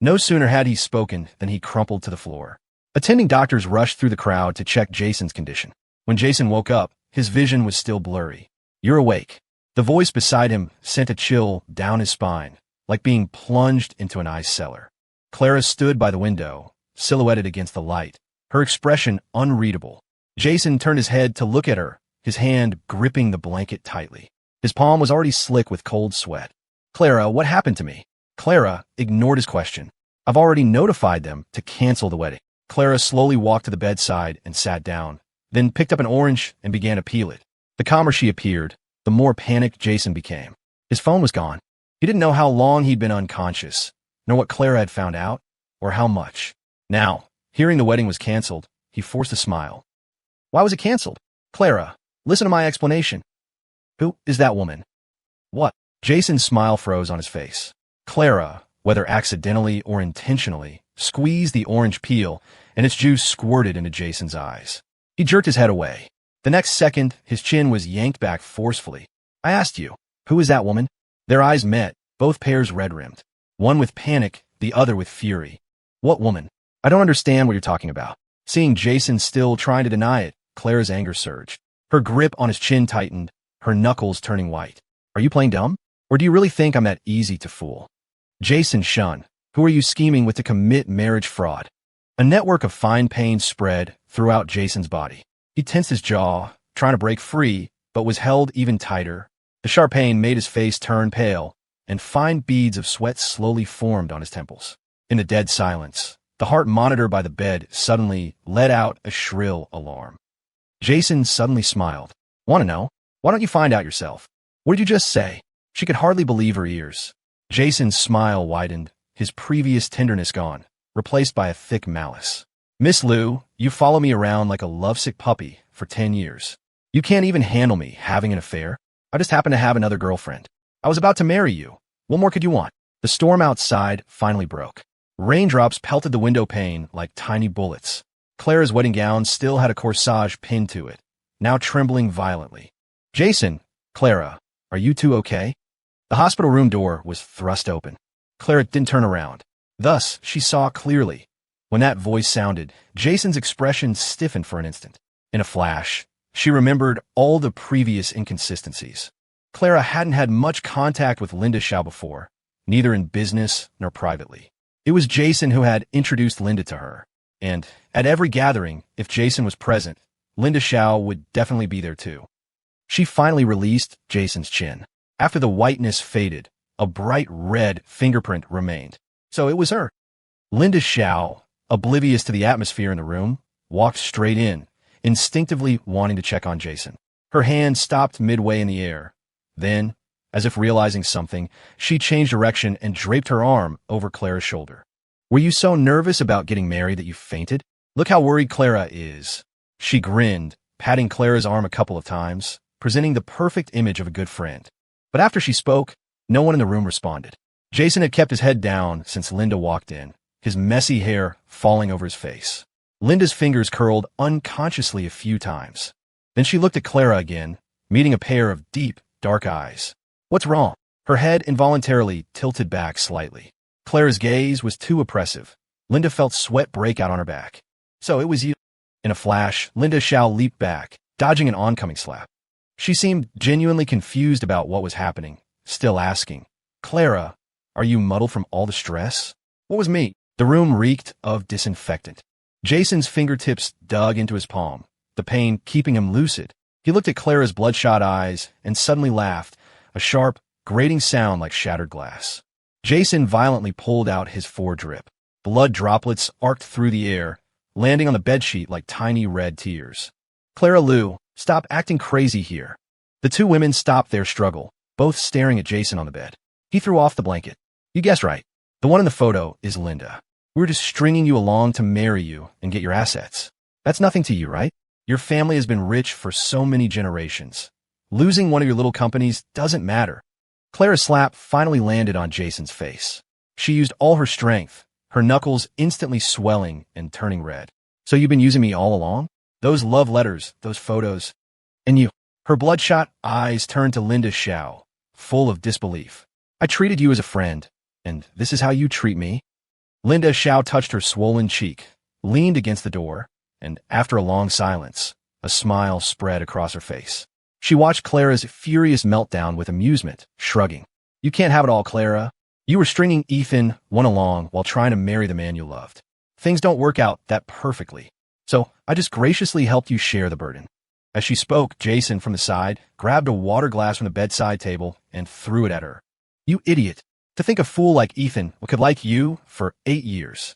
No sooner had he spoken than he crumpled to the floor. Attending doctors rushed through the crowd to check Jason's condition. When Jason woke up, his vision was still blurry. "You're awake." The voice beside him sent a chill down his spine, like being plunged into an ice cellar. Clara stood by the window, silhouetted against the light, her expression unreadable. Jason turned his head to look at her, his hand gripping the blanket tightly. His palm was already slick with cold sweat. "Clara, what happened to me?" Clara ignored his question. "I've already notified them to cancel the wedding." Clara slowly walked to the bedside and sat down, then picked up an orange and began to peel it. The calmer she appeared, the more panicked Jason became. His phone was gone. He didn't know how long he'd been unconscious, nor what Clara had found out, or how much. Now, hearing the wedding was canceled, he forced a smile. "Why was it canceled?" "Clara, listen to my explanation." "Who is that woman?" "What?" Jason's smile froze on his face. Clara, whether accidentally or intentionally, squeezed the orange peel, and its juice squirted into Jason's eyes. He jerked his head away. The next second, his chin was yanked back forcefully. "I asked you, who is that woman?" Their eyes met, both pairs red-rimmed. One with panic, the other with fury. "What woman? I don't understand what you're talking about." Seeing Jason still trying to deny it, Clara's anger surged. Her grip on his chin tightened, her knuckles turning white. "Are you playing dumb? Or do you really think I'm that easy to fool?" "Jason Shun, who are you scheming with to commit marriage fraud?" A network of fine pain spread throughout Jason's body. He tensed his jaw, trying to break free, but was held even tighter. The sharp pain made his face turn pale, and fine beads of sweat slowly formed on his temples. In the dead silence, the heart monitor by the bed suddenly let out a shrill alarm. Jason suddenly smiled. "Want to know? Why don't you find out yourself?" "What did you just say?" She could hardly believe her ears. Jason's smile widened, his previous tenderness gone, replaced by a thick malice. "Miss Liu, you follow me around like a lovesick puppy for 10 years. You can't even handle me having an affair. I just happen to have another girlfriend. I was about to marry you. What more could you want?" The storm outside finally broke. Raindrops pelted the window pane like tiny bullets. Clara's wedding gown still had a corsage pinned to it, now trembling violently. "Jason, Clara, are you two okay?" The hospital room door was thrust open. Clara didn't turn around. Thus, she saw clearly. When that voice sounded, Jason's expression stiffened for an instant. In a flash, she remembered all the previous inconsistencies. Clara hadn't had much contact with Linda Xiao before, neither in business nor privately. It was Jason who had introduced Linda to her, and at every gathering, if Jason was present, Linda Xiao would definitely be there too. She finally released Jason's chin. After the whiteness faded, a bright red fingerprint remained. So it was her. Linda Xiao, oblivious to the atmosphere in the room, walked straight in, instinctively wanting to check on Jason. Her hand stopped midway in the air. Then, as if realizing something, she changed direction and draped her arm over Clara's shoulder. Were you so nervous about getting married that you fainted? Look how worried Clara is. She grinned, patting Clara's arm a couple of times, presenting the perfect image of a good friend. But after she spoke, no one in the room responded. Jason had kept his head down since Linda walked in, his messy hair falling over his face. Linda's fingers curled unconsciously a few times. Then she looked at Clara again, meeting a pair of deep, dark eyes. What's wrong? Her head involuntarily tilted back slightly. Clara's gaze was too oppressive. Linda felt sweat break out on her back. So it was you. In a flash, Linda Xiao leaped back, dodging an oncoming slap. She seemed genuinely confused about what was happening, still asking, Clara, are you muddled from all the stress? What was me? The room reeked of disinfectant. Jason's fingertips dug into his palm, the pain keeping him lucid. He looked at Clara's bloodshot eyes and suddenly laughed, a sharp, grating sound like shattered glass. Jason violently pulled out his foredrip. Blood droplets arced through the air, landing on the bedsheet like tiny red tears. Clara Lu, stop acting crazy here. The two women stopped their struggle, both staring at Jason on the bed. He threw off the blanket. You guessed right. The one in the photo is Linda. We're just stringing you along to marry you and get your assets. That's nothing to you, right? Your family has been rich for so many generations. Losing one of your little companies doesn't matter. Clara's slap finally landed on Jason's face. She used all her strength, her knuckles instantly swelling and turning red. So you've been using me all along? Those love letters, those photos, and you. Her bloodshot eyes turned to Linda Xiao, full of disbelief. I treated you as a friend, and this is how you treat me? Linda Xiao touched her swollen cheek, leaned against the door, and after a long silence, a smile spread across her face. She watched Clara's furious meltdown with amusement, shrugging. You can't have it all, Clara. You were stringing Ethan one along while trying to marry the man you loved. Things don't work out that perfectly. So I just graciously helped you share the burden. As she spoke, Jason from the side grabbed a water glass from the bedside table and threw it at her. You idiot. To think a fool like Ethan could like you for 8 years.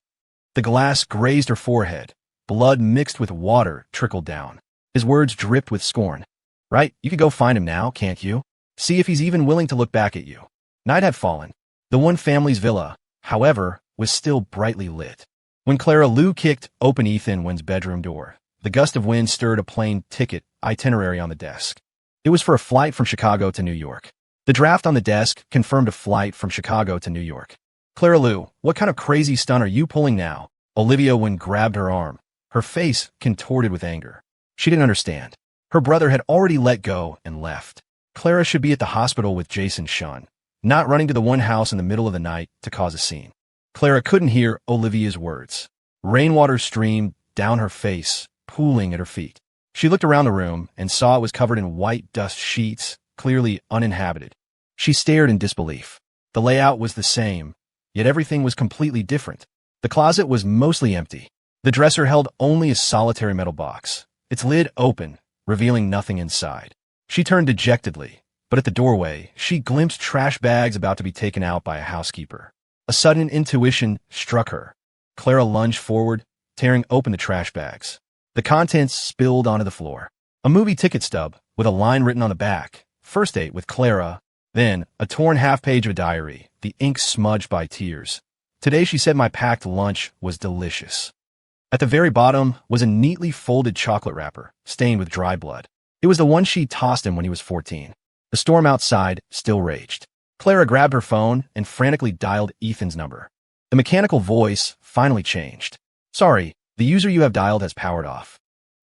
The glass grazed her forehead. Blood mixed with water trickled down. His words dripped with scorn. Right, you could go find him now, can't you? See if he's even willing to look back at you. Night had fallen. The one family's villa, however, was still brightly lit. When Clara Lu kicked open Ethan Wen's bedroom door, the gust of wind stirred a plane ticket itinerary on the desk. It was for a flight from Chicago to New York. The draft on the desk confirmed a flight from Chicago to New York. Clara Lu, what kind of crazy stunt are you pulling now? Olivia Wen grabbed her arm, her face contorted with anger. She didn't understand. Her brother had already let go and left. Clara should be at the hospital with Jason Shun, not running to the one house in the middle of the night to cause a scene. Clara couldn't hear Olivia's words. Rainwater streamed down her face, pooling at her feet. She looked around the room and saw it was covered in white dust sheets, clearly uninhabited. She stared in disbelief. The layout was the same, yet everything was completely different. The closet was mostly empty. The dresser held only a solitary metal box, its lid open, revealing nothing inside. She turned dejectedly, but at the doorway, she glimpsed trash bags about to be taken out by a housekeeper. A sudden intuition struck her. Clara lunged forward, tearing open the trash bags. The contents spilled onto the floor. A movie ticket stub with a line written on the back, first date with Clara, then a torn half-page of a diary, the ink smudged by tears. Today she said my packed lunch was delicious. At the very bottom was a neatly folded chocolate wrapper, stained with dry blood. It was the one she tossed him when he was 14. The storm outside still raged. Clara grabbed her phone and frantically dialed Ethan's number. The mechanical voice finally changed. Sorry, the user you have dialed has powered off.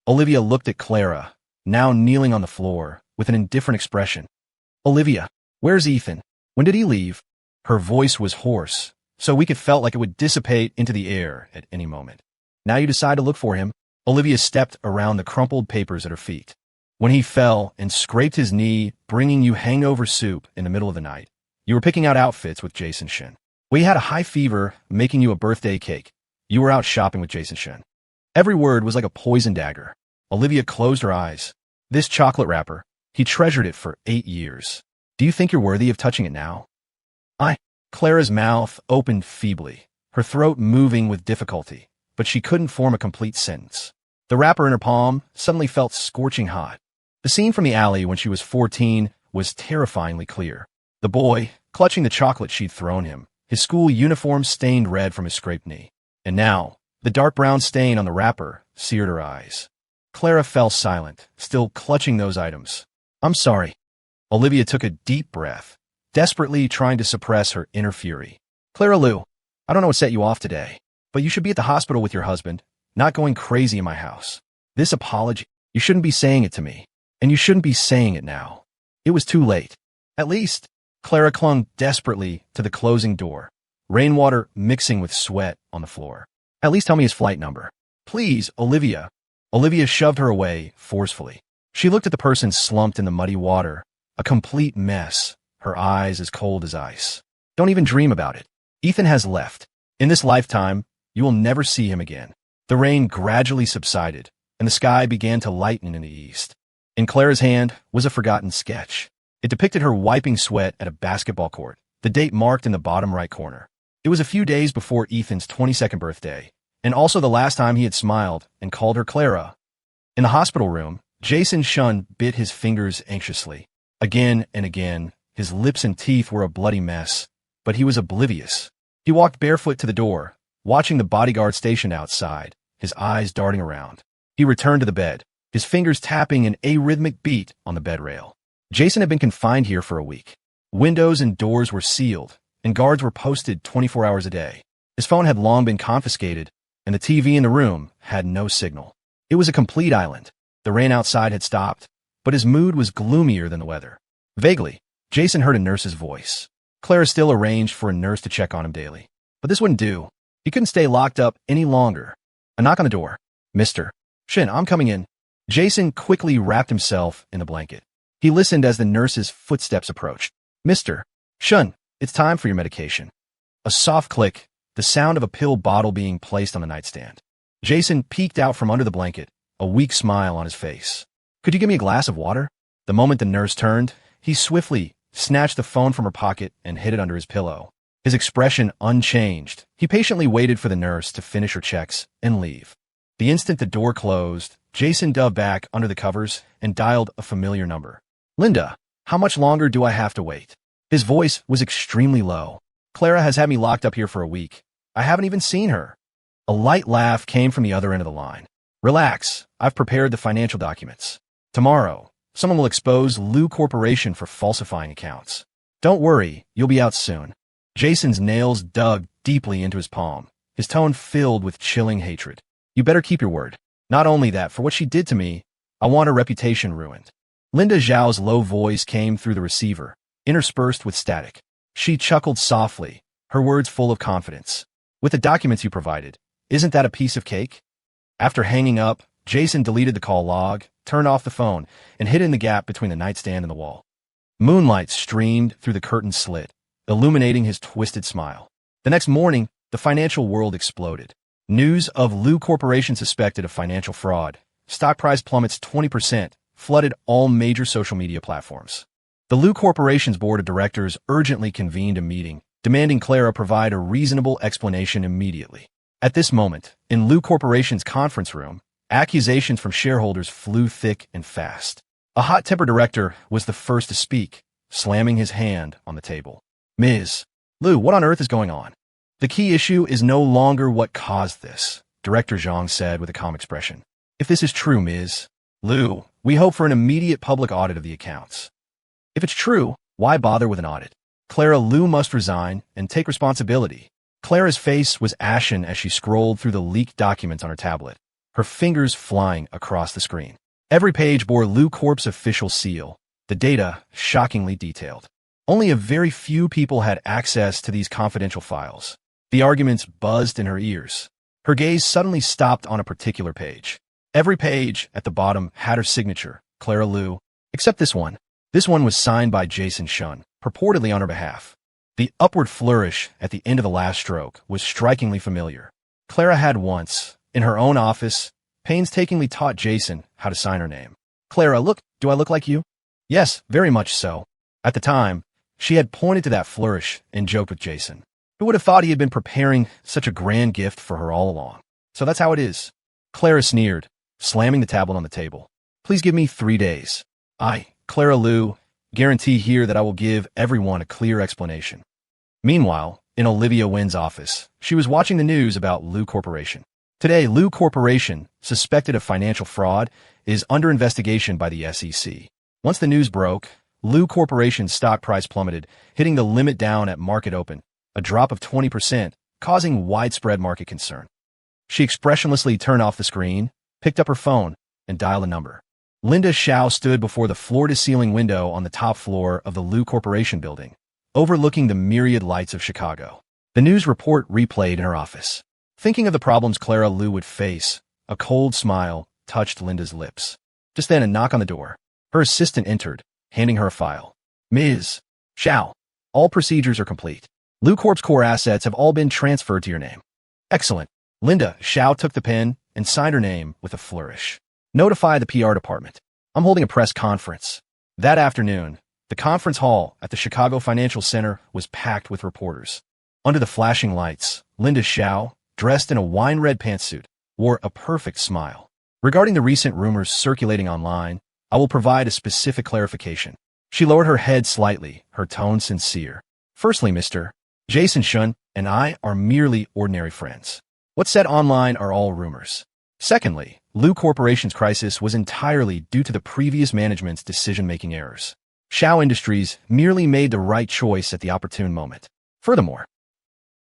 Olivia looked at Clara, now kneeling on the floor, with an indifferent expression. Olivia, where's Ethan? When did he leave? Her voice was hoarse, so weak it felt like it would dissipate into the air at any moment. Now you decide to look for him. Olivia stepped around the crumpled papers at her feet. When he fell and scraped his knee, bringing you hangover soup in the middle of the night, you were picking out outfits with Jason Shin. We had a high fever, making you a birthday cake. You were out shopping with Jason Shin. Every word was like a poison dagger. Olivia closed her eyes. This chocolate wrapper, he treasured it for 8 years. Do you think you're worthy of touching it now? Clara's mouth opened feebly. her throat moving with difficulty, but she couldn't form a complete sentence. The wrapper in her palm suddenly felt scorching hot. The scene from the alley when she was 14 was terrifyingly clear. The boy, clutching the chocolate she'd thrown him, his school uniform stained red from his scraped knee. And now, the dark brown stain on the wrapper seared her eyes. Clara fell silent, still clutching those items. "I'm sorry." Olivia took a deep breath, desperately trying to suppress her inner fury. "Clara Lou, I don't know what set you off today, but you should be at the hospital with your husband, not going crazy in my house. This apology, you shouldn't be saying it to me, and you shouldn't be saying it now. It was too late." At least, Clara clung desperately to the closing door, rainwater mixing with sweat on the floor. "At least tell me his flight number." "Please, Olivia." Olivia shoved her away forcefully. She looked at the person slumped in the muddy water, a complete mess, her eyes as cold as ice. "Don't even dream about it. Ethan has left. In this lifetime, you will never see him again." The rain gradually subsided, and the sky began to lighten in the east. In Clara's hand was a forgotten sketch. It depicted her wiping sweat at a basketball court, the date marked in the bottom right corner. It was a few days before Ethan's 22nd birthday, and also the last time he had smiled and called her Clara. In the hospital room, Jason Shun bit his fingers anxiously. Again and again, his lips and teeth were a bloody mess, but he was oblivious. He walked barefoot to the door, watching the bodyguard stationed outside, his eyes darting around. He returned to the bed, his fingers tapping an arrhythmic beat on the bed rail. Jason had been confined here for a week. Windows and doors were sealed, and guards were posted 24 hours a day. His phone had long been confiscated, and the TV in the room had no signal. It was a complete island. The rain outside had stopped, but his mood was gloomier than the weather. Vaguely, Jason heard a nurse's voice. Clara still arranged for a nurse to check on him daily. But this wouldn't do. He couldn't stay locked up any longer. A knock on the door. "Mr. Shin, I'm coming in." Jason quickly wrapped himself in the blanket. He listened as the nurse's footsteps approached. "Mr. Shun, it's time for your medication." A soft click, the sound of a pill bottle being placed on the nightstand. Jason peeked out from under the blanket, a weak smile on his face. "Could you give me a glass of water?" The moment the nurse turned, he swiftly snatched the phone from her pocket and hid it under his pillow. His expression unchanged. He patiently waited for the nurse to finish her checks and leave. The instant the door closed, Jason dove back under the covers and dialed a familiar number. "Linda, how much longer do I have to wait?" His voice was extremely low. "Clara has had me locked up here for a week. I haven't even seen her." A light laugh came from the other end of the line. "Relax, I've prepared the financial documents. Tomorrow, someone will expose Lou Corporation for falsifying accounts. Don't worry, you'll be out soon." Jason's nails dug deeply into his palm, his tone filled with chilling hatred. "You better keep your word. Not only that, for what she did to me, I want her reputation ruined." Linda Zhao's low voice came through the receiver, interspersed with static. She chuckled softly, her words full of confidence. "With the documents you provided, isn't that a piece of cake?" After hanging up, Jason deleted the call log, turned off the phone, and hid in the gap between the nightstand and the wall. Moonlight streamed through the curtain slit, illuminating his twisted smile. The next morning, the financial world exploded. News of Lou Corporation suspected of financial fraud. Stock price plummets 20%, flooded all major social media platforms. The Lou Corporation's board of directors urgently convened a meeting, demanding Clara provide a reasonable explanation immediately. At this moment, in Lou Corporation's conference room, accusations from shareholders flew thick and fast. A hot-tempered director was the first to speak, slamming his hand on the table. "Ms. Lou, what on earth is going on?" "The key issue is no longer what caused this," Director Zhang said with a calm expression. "If this is true, Ms. Lou, we hope for an immediate public audit of the accounts. If it's true, why bother with an audit? Clara Lou must resign and take responsibility." Clara's face was ashen as she scrolled through the leaked documents on her tablet, her fingers flying across the screen. Every page bore Lou Corp's official seal, the data shockingly detailed. Only a very few people had access to these confidential files. The arguments buzzed in her ears. Her gaze suddenly stopped on a particular page. Every page at the bottom had her signature, Clara Lou, except this one. This one was signed by Jason Shun, purportedly on her behalf. The upward flourish at the end of the last stroke was strikingly familiar. Clara had once, in her own office, painstakingly taught Jason how to sign her name. "Clara, look, do I look like you?" "Yes, very much so." At the time, she had pointed to that flourish and joked with Jason. Who would have thought he had been preparing such a grand gift for her all along? So that's how it is. Clara sneered, slamming the tablet on the table. Please give me 3 days. I, Clara Lou, guarantee here that I will give everyone a clear explanation. Meanwhile, in Olivia Wynn's office, she was watching the news about Lou Corporation. Today, Lou Corporation, suspected of financial fraud, is under investigation by the SEC. Once the news broke, Lou Corporation's stock price plummeted, hitting the limit down at market open, a drop of 20%, causing widespread market concern. She expressionlessly turned off the screen, picked up her phone, and dialed a number. Linda Xiao stood before the floor-to-ceiling window on the top floor of the Lou Corporation building, overlooking the myriad lights of Chicago. The news report replayed in her office. Thinking of the problems Clara Lou would face, a cold smile touched Linda's lips. Just then, a knock on the door. Her assistant entered, handing her a file. Ms. Xiao, all procedures are complete. Lou Corp's core assets have all been transferred to your name. Excellent. Linda Xiao took the pen and signed her name with a flourish. Notify the PR department. I'm holding a press conference. That afternoon, the conference hall at the Chicago Financial Center was packed with reporters. Under the flashing lights, Linda Xiao, dressed in a wine-red pantsuit, wore a perfect smile. Regarding the recent rumors circulating online, I will provide a specific clarification. She lowered her head slightly, her tone sincere. Firstly, Mr. Jason Shun and I are merely ordinary friends. What's said online are all rumors. Secondly, Lou Corporation's crisis was entirely due to the previous management's decision-making errors. Xiao Industries merely made the right choice at the opportune moment. Furthermore,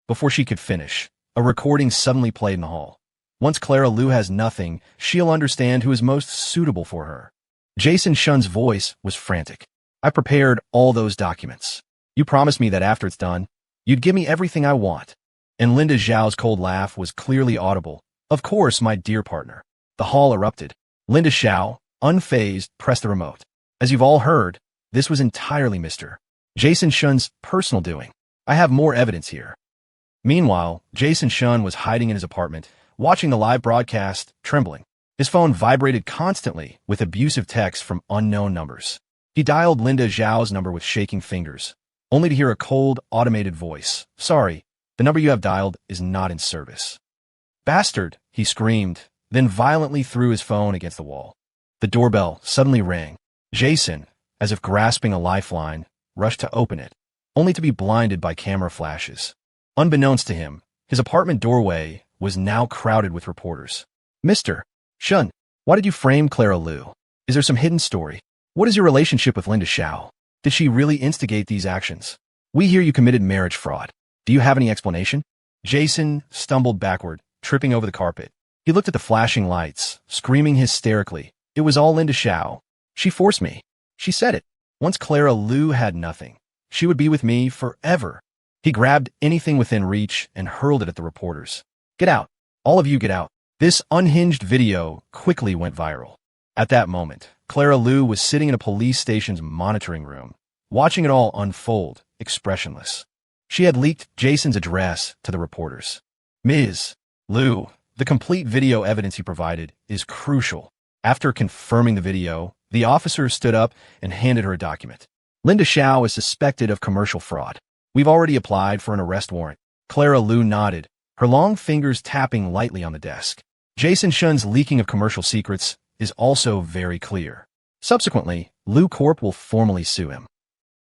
before she could finish, a recording suddenly played in the hall. Once Clara Lou has nothing, she'll understand who is most suitable for her. Jason Shun's voice was frantic. I prepared all those documents. You promised me that after it's done, you'd give me everything I want. And Linda Zhao's cold laugh was clearly audible. Of course, my dear partner. The hall erupted. Linda Xiao, unfazed, pressed the remote. As you've all heard, this was entirely Mr. Jason Shun's personal doing. I have more evidence here. Meanwhile, Jason Shun was hiding in his apartment, watching the live broadcast, trembling. His phone vibrated constantly with abusive texts from unknown numbers. He dialed Linda Zhao's number with shaking fingers, only to hear a cold, automated voice. Sorry, the number you have dialed is not in service. Bastard, he screamed, then violently threw his phone against the wall. The doorbell suddenly rang. Jason, as if grasping a lifeline, rushed to open it, only to be blinded by camera flashes. Unbeknownst to him, his apartment doorway was now crowded with reporters. Mr. Shun, why did you frame Clara Lou? Is there some hidden story? What is your relationship with Linda Xiao? Did she really instigate these actions? We hear you committed marriage fraud. Do you have any explanation? Jason stumbled backward, tripping over the carpet. He looked at the flashing lights, screaming hysterically. It was all Linda Xiao. She forced me. She said it. Once Clara Lou had nothing, she would be with me forever. He grabbed anything within reach and hurled it at the reporters. Get out. All of you get out. This unhinged video quickly went viral. At that moment, Clara Lou was sitting in a police station's monitoring room, watching it all unfold, expressionless. She had leaked Jason's address to the reporters. Ms. Lou, the complete video evidence he provided is crucial. After confirming the video, the officer stood up and handed her a document. Linda Xiao is suspected of commercial fraud. We've already applied for an arrest warrant. Clara Lou nodded, her long fingers tapping lightly on the desk. Jason Shun's leaking of commercial secrets is also very clear. Subsequently, Lou Corp will formally sue him.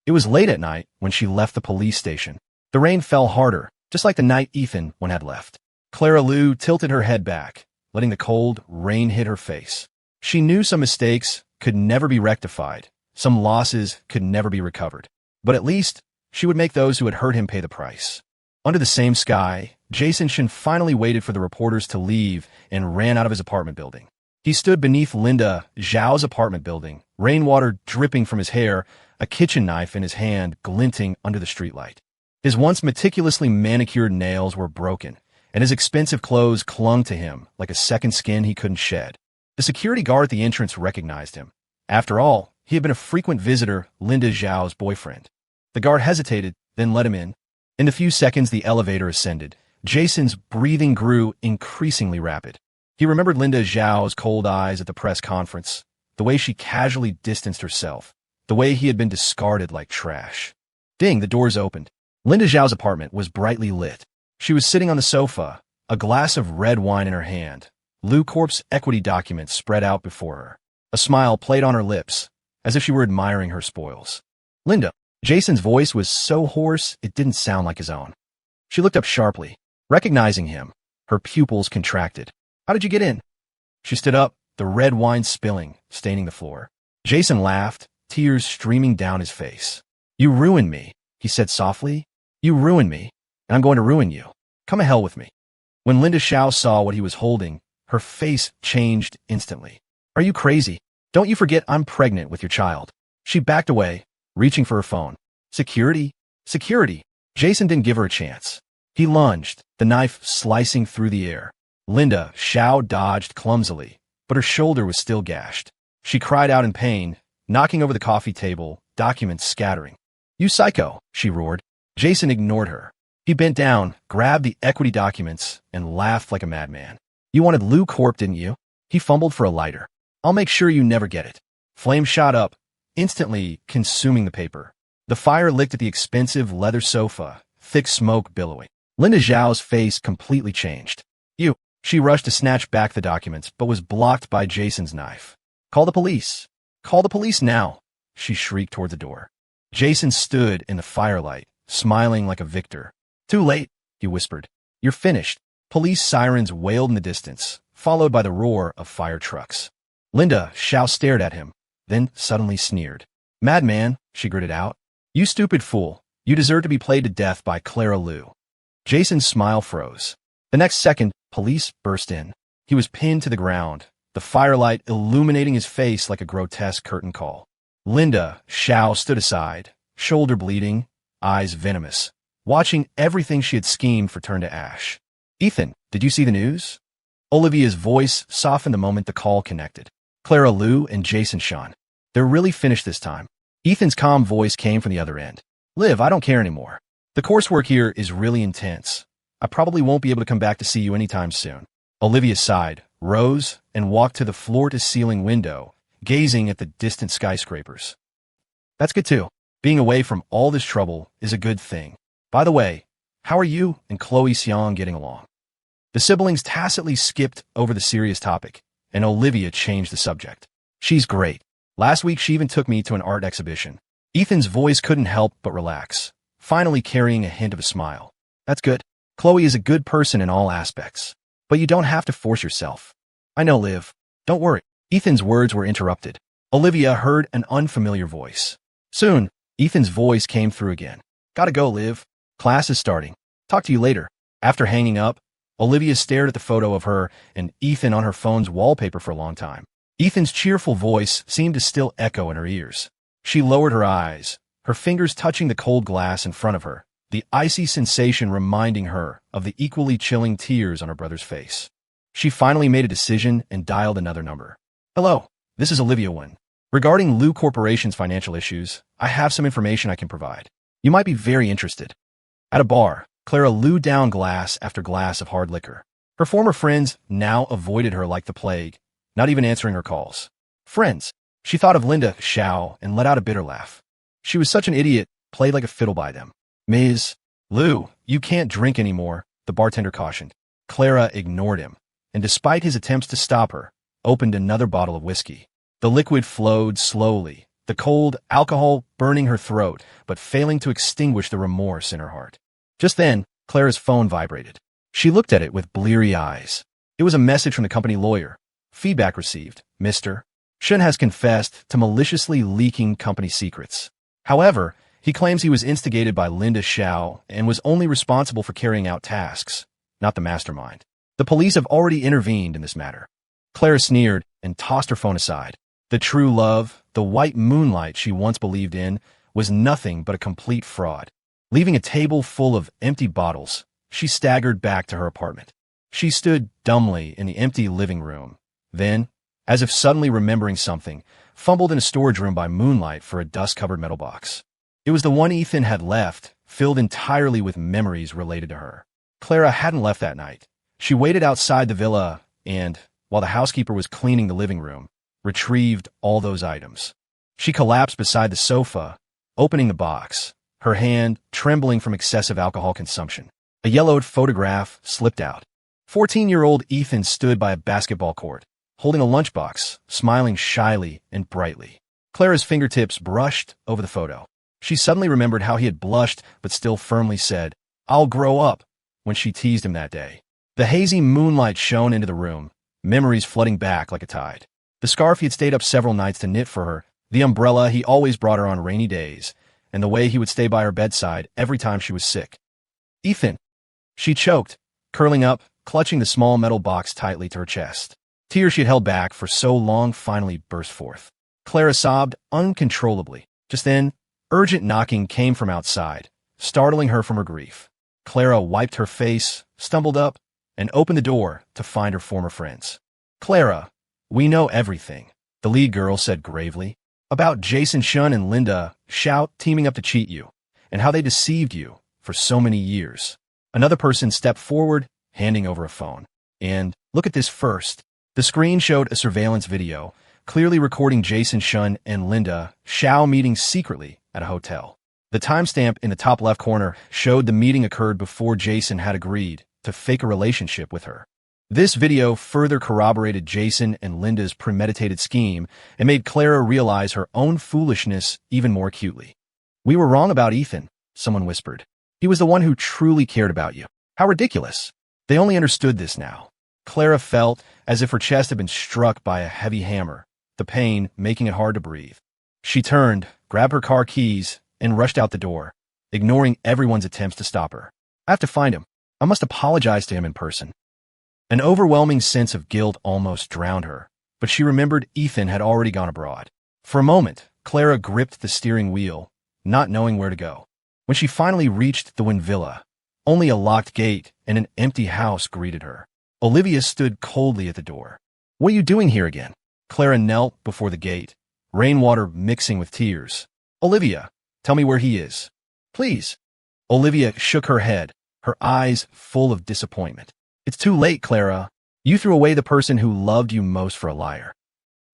It was late at night when she left the police station. The rain fell harder, just like the night Ethan had left. Clara Lou tilted her head back, letting the cold rain hit her face. She knew some mistakes could never be rectified, some losses could never be recovered. But at least, she would make those who had hurt him pay the price. Under the same sky, Jason Shun finally waited for the reporters to leave and ran out of his apartment building. He stood beneath Linda Zhao's apartment building, rainwater dripping from his hair, a kitchen knife in his hand glinting under the streetlight. His once meticulously manicured nails were broken, and his expensive clothes clung to him like a second skin he couldn't shed. The security guard at the entrance recognized him. After all, he had been a frequent visitor, Linda Zhao's boyfriend. The guard hesitated, then let him in. In the few seconds the elevator ascended, Jason's breathing grew increasingly rapid. He remembered Linda Zhao's cold eyes at the press conference, the way she casually distanced herself, the way he had been discarded like trash. Ding, the doors opened. Linda Zhao's apartment was brightly lit. She was sitting on the sofa, a glass of red wine in her hand. Lu Corp's equity documents spread out before her. A smile played on her lips, as if she were admiring her spoils. Linda. Jason's voice was so hoarse it didn't sound like his own. She looked up sharply. Recognizing him, her pupils contracted. How did you get in? She stood up, the red wine spilling, staining the floor. Jason laughed, tears streaming down his face. You ruined me, he said softly. You ruined me, and I'm going to ruin you. Come to hell with me. When Linda Zhao saw what he was holding, her face changed instantly. Are you crazy? Don't you forget I'm pregnant with your child. She backed away, reaching for her phone. Security? Security. Jason didn't give her a chance. He lunged, the knife slicing through the air. Linda Zhao dodged clumsily, but her shoulder was still gashed. She cried out in pain, knocking over the coffee table, documents scattering. You psycho, she roared. Jason ignored her. He bent down, grabbed the equity documents, and laughed like a madman. You wanted Lu Corp, didn't you? He fumbled for a lighter. I'll make sure you never get it. Flame shot up, instantly consuming the paper. The fire licked at the expensive leather sofa, thick smoke billowing. Linda Zhao's face completely changed. You. She rushed to snatch back the documents, but was blocked by Jason's knife. Call the police. Call the police now, she shrieked toward the door. Jason stood in the firelight, smiling like a victor. Too late, he whispered. You're finished. Police sirens wailed in the distance, followed by the roar of fire trucks. Linda Zhao stared at him, then suddenly sneered. Madman, she gritted out. You stupid fool. You deserve to be played to death by Clara Lu. Jason's smile froze. The next second, police burst in. He was pinned to the ground, the firelight illuminating his face like a grotesque curtain call. Linda Zhao stood aside, shoulder bleeding, eyes venomous, watching everything she had schemed for turn to ash. Ethan, did you see the news? Olivia's voice softened the moment the call connected. Clara Lu and Jason Sean. They're really finished this time. Ethan's calm voice came from the other end. Liv, I don't care anymore. The coursework here is really intense. I probably won't be able to come back to see you anytime soon. Olivia sighed, rose, and walked to the floor-to-ceiling window, gazing at the distant skyscrapers. That's good too. Being away from all this trouble is a good thing. By the way, how are you and Chloe Xiong getting along? The siblings tacitly skipped over the serious topic, and Olivia changed the subject. She's great. Last week she even took me to an art exhibition. Ethan's voice couldn't help but relax, finally carrying a hint of a smile. That's good. Chloe is a good person in all aspects. But you don't have to force yourself. I know, Liv. Don't worry. Ethan's words were interrupted. Olivia heard an unfamiliar voice. Soon, Ethan's voice came through again. Gotta go, Liv. Class is starting. Talk to you later. After hanging up, Olivia stared at the photo of her and Ethan on her phone's wallpaper for a long time. Ethan's cheerful voice seemed to still echo in her ears. She lowered her eyes, her fingers touching the cold glass in front of her, the icy sensation reminding her of the equally chilling tears on her brother's face. She finally made a decision and dialed another number. Hello, this is Olivia Wen. Regarding Lu Corporation's financial issues, I have some information I can provide. You might be very interested. At a bar, Clara Lu downed glass after glass of hard liquor. Her former friends now avoided her like the plague, not even answering her calls. Friends. She thought of Linda Zhao and let out a bitter laugh. She was such an idiot, played like a fiddle by them. Ms. Lu, you can't drink anymore, the bartender cautioned. Clara ignored him, and despite his attempts to stop her, opened another bottle of whiskey. The liquid flowed slowly, the cold alcohol burning her throat, but failing to extinguish the remorse in her heart. Just then, Clara's phone vibrated. She looked at it with bleary eyes. It was a message from the company lawyer. Feedback received, Mr. Shen has confessed to maliciously leaking company secrets. However, he claims he was instigated by Linda Zhao and was only responsible for carrying out tasks, not the mastermind. The police have already intervened in this matter. Clara sneered and tossed her phone aside. The true love, the white moonlight she once believed in, was nothing but a complete fraud. Leaving a table full of empty bottles, she staggered back to her apartment. She stood dumbly in the empty living room. Then, as if suddenly remembering something, fumbled in a storage room by moonlight for a dust-covered metal box. It was the one Ethan had left, filled entirely with memories related to her. Clara hadn't left that night. She waited outside the villa and, while the housekeeper was cleaning the living room, retrieved all those items. She collapsed beside the sofa, opening the box, her hand trembling from excessive alcohol consumption. A yellowed photograph slipped out. 14-year-old Ethan stood by a basketball court, holding a lunchbox, smiling shyly and brightly. Clara's fingertips brushed over the photo. She suddenly remembered how he had blushed but still firmly said, "I'll grow up," when she teased him that day. The hazy moonlight shone into the room, memories flooding back like a tide. The scarf he had stayed up several nights to knit for her, the umbrella he always brought her on rainy days, and the way he would stay by her bedside every time she was sick. "Ethan," she choked, curling up, clutching the small metal box tightly to her chest. Tears she had held back for so long finally burst forth. Clara sobbed uncontrollably. Just then, urgent knocking came from outside, startling her from her grief. Clara wiped her face, stumbled up, and opened the door to find her former friends. "Clara, we know everything," the lead girl said gravely, "about Jason Shun and Linda Shout teaming up to cheat you, and how they deceived you for so many years." Another person stepped forward, handing over a phone. "And look at this first." The screen showed a surveillance video, clearly recording Jason Shun and Linda Shao meeting secretly at a hotel. The timestamp in the top left corner showed the meeting occurred before Jason had agreed to fake a relationship with her. This video further corroborated Jason and Linda's premeditated scheme and made Clara realize her own foolishness even more acutely. "We were wrong about Ethan," someone whispered. "He was the one who truly cared about you." How ridiculous. They only understood this now. Clara felt as if her chest had been struck by a heavy hammer, the pain making it hard to breathe. She turned, grabbed her car keys, and rushed out the door, ignoring everyone's attempts to stop her. "I have to find him. I must apologize to him in person." An overwhelming sense of guilt almost drowned her, but she remembered Ethan had already gone abroad. For a moment, Clara gripped the steering wheel, not knowing where to go. When she finally reached the Wynn Villa, only a locked gate and an empty house greeted her. Olivia stood coldly at the door. "What are you doing here again?" Clara knelt before the gate, rainwater mixing with tears. "Olivia, tell me where he is. Please." Olivia shook her head, her eyes full of disappointment. "It's too late, Clara. You threw away the person who loved you most for a liar."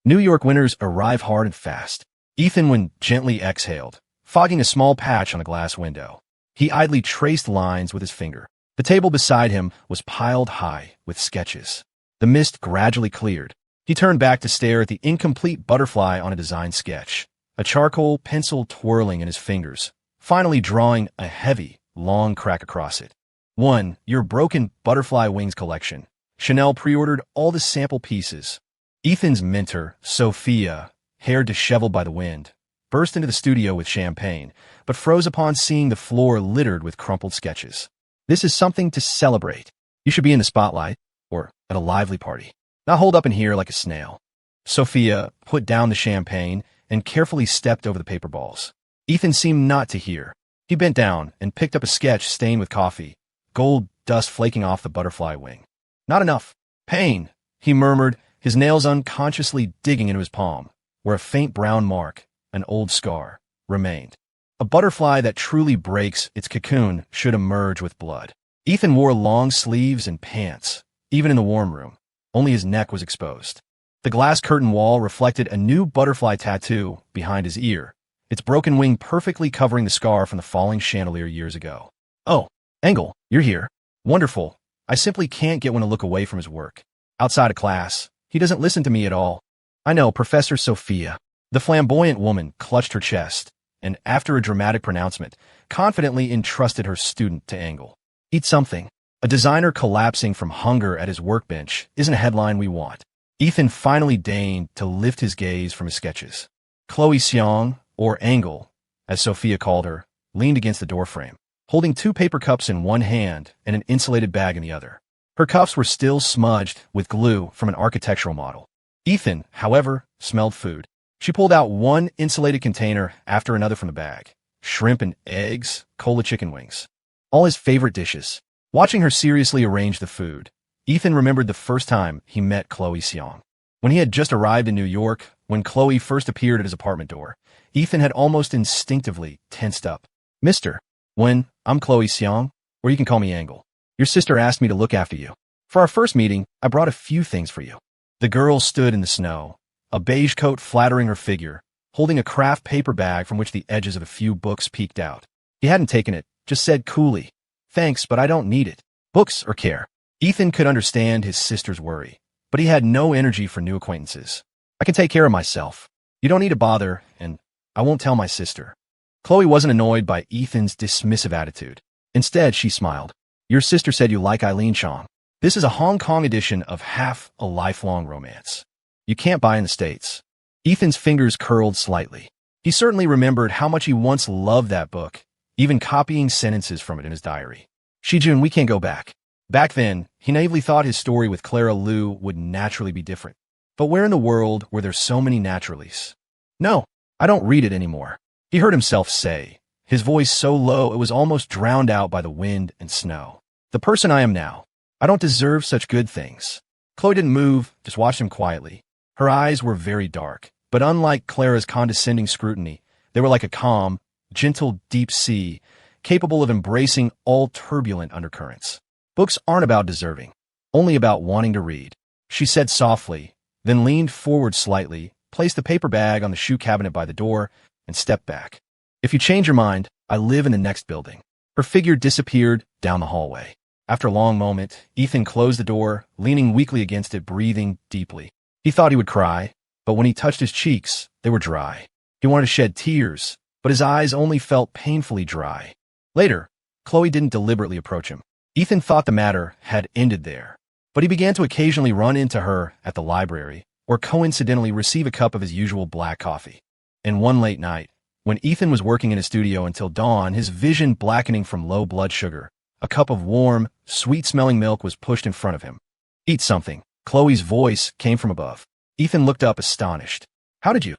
New York winters arrive hard and fast. Ethan gently exhaled, fogging a small patch on a glass window. He idly traced lines with his finger. The table beside him was piled high with sketches. The mist gradually cleared. He turned back to stare at the incomplete butterfly on a design sketch, a charcoal pencil twirling in his fingers, finally drawing a heavy, long crack across it. "1. Your broken butterfly wings collection. Chanel pre-ordered all the sample pieces." Ethan's mentor, Sophia, hair disheveled by the wind, burst into the studio with champagne, but froze upon seeing the floor littered with crumpled sketches. "This is something to celebrate. You should be in the spotlight, or at a lively party, not holed up in here like a snail." Sophia put down the champagne and carefully stepped over the paper balls. Ethan seemed not to hear. He bent down and picked up a sketch stained with coffee, gold dust flaking off the butterfly wing. "Not enough. Pain," he murmured, his nails unconsciously digging into his palm, where a faint brown mark, an old scar, remained. A butterfly that truly breaks its cocoon should emerge with blood. Ethan wore long sleeves and pants, even in the warm room. Only his neck was exposed. The glass curtain wall reflected a new butterfly tattoo behind his ear, its broken wing perfectly covering the scar from the falling chandelier years ago. "Oh, Engel, you're here. Wonderful. I simply can't get one to look away from his work. Outside of class, he doesn't listen to me at all." "I know, Professor Sophia." The flamboyant woman clutched her chest, and after a dramatic pronouncement, confidently entrusted her student to Engel. "Eat something. A designer collapsing from hunger at his workbench isn't a headline we want." Ethan finally deigned to lift his gaze from his sketches. Chloe Xiong, or Engel, as Sophia called her, leaned against the doorframe, holding 2 paper cups in one hand and an insulated bag in the other. Her cups were still smudged with glue from an architectural model. Ethan, however, smelled food. She pulled out one insulated container after another from the bag. Shrimp and eggs, cola chicken wings. All his favorite dishes. Watching her seriously arrange the food, Ethan remembered the first time he met Chloe Xiong. When he had just arrived in New York, when Chloe first appeared at his apartment door, Ethan had almost instinctively tensed up. "Mister, I'm Chloe Xiong, or you can call me Engel. Your sister asked me to look after you. For our first meeting, I brought a few things for you." The girl stood in the snow, a beige coat flattering her figure, holding a craft paper bag from which the edges of a few books peeked out. He hadn't taken it, just said coolly, "Thanks, but I don't need it. Books or care." Ethan could understand his sister's worry, but he had no energy for new acquaintances. "I can take care of myself. You don't need to bother, and I won't tell my sister." Chloe wasn't annoyed by Ethan's dismissive attitude. Instead, she smiled. "Your sister said you like Eileen Chong. This is a Hong Kong edition of Half a Lifelong Romance. You can't buy in the States." Ethan's fingers curled slightly. He certainly remembered how much he once loved that book, even copying sentences from it in his diary. "Shijun, we can't go back." Back then, he naively thought his story with Clara Liu would naturally be different. But where in the world were there so many naturalies? "No, I don't read it anymore," he heard himself say, his voice so low it was almost drowned out by the wind and snow. "The person I am now. I don't deserve such good things." Chloe didn't move, just watched him quietly. Her eyes were very dark, but unlike Clara's condescending scrutiny, they were like a calm, gentle deep sea, capable of embracing all turbulent undercurrents. "Books aren't about deserving, only about wanting to read," she said softly, then leaned forward slightly, placed the paper bag on the shoe cabinet by the door, and stepped back. "If you change your mind, I live in the next building." Her figure disappeared down the hallway. After a long moment, Ethan closed the door, leaning weakly against it, breathing deeply. He thought he would cry, but when he touched his cheeks, they were dry. He wanted to shed tears, but his eyes only felt painfully dry. Later, Chloe didn't deliberately approach him. Ethan thought the matter had ended there, but he began to occasionally run into her at the library or coincidentally receive a cup of his usual black coffee. And one late night, when Ethan was working in his studio until dawn, his vision blackening from low blood sugar, a cup of warm, sweet-smelling milk was pushed in front of him. "Eat something." Chloe's voice came from above. Ethan looked up astonished. "How did you?"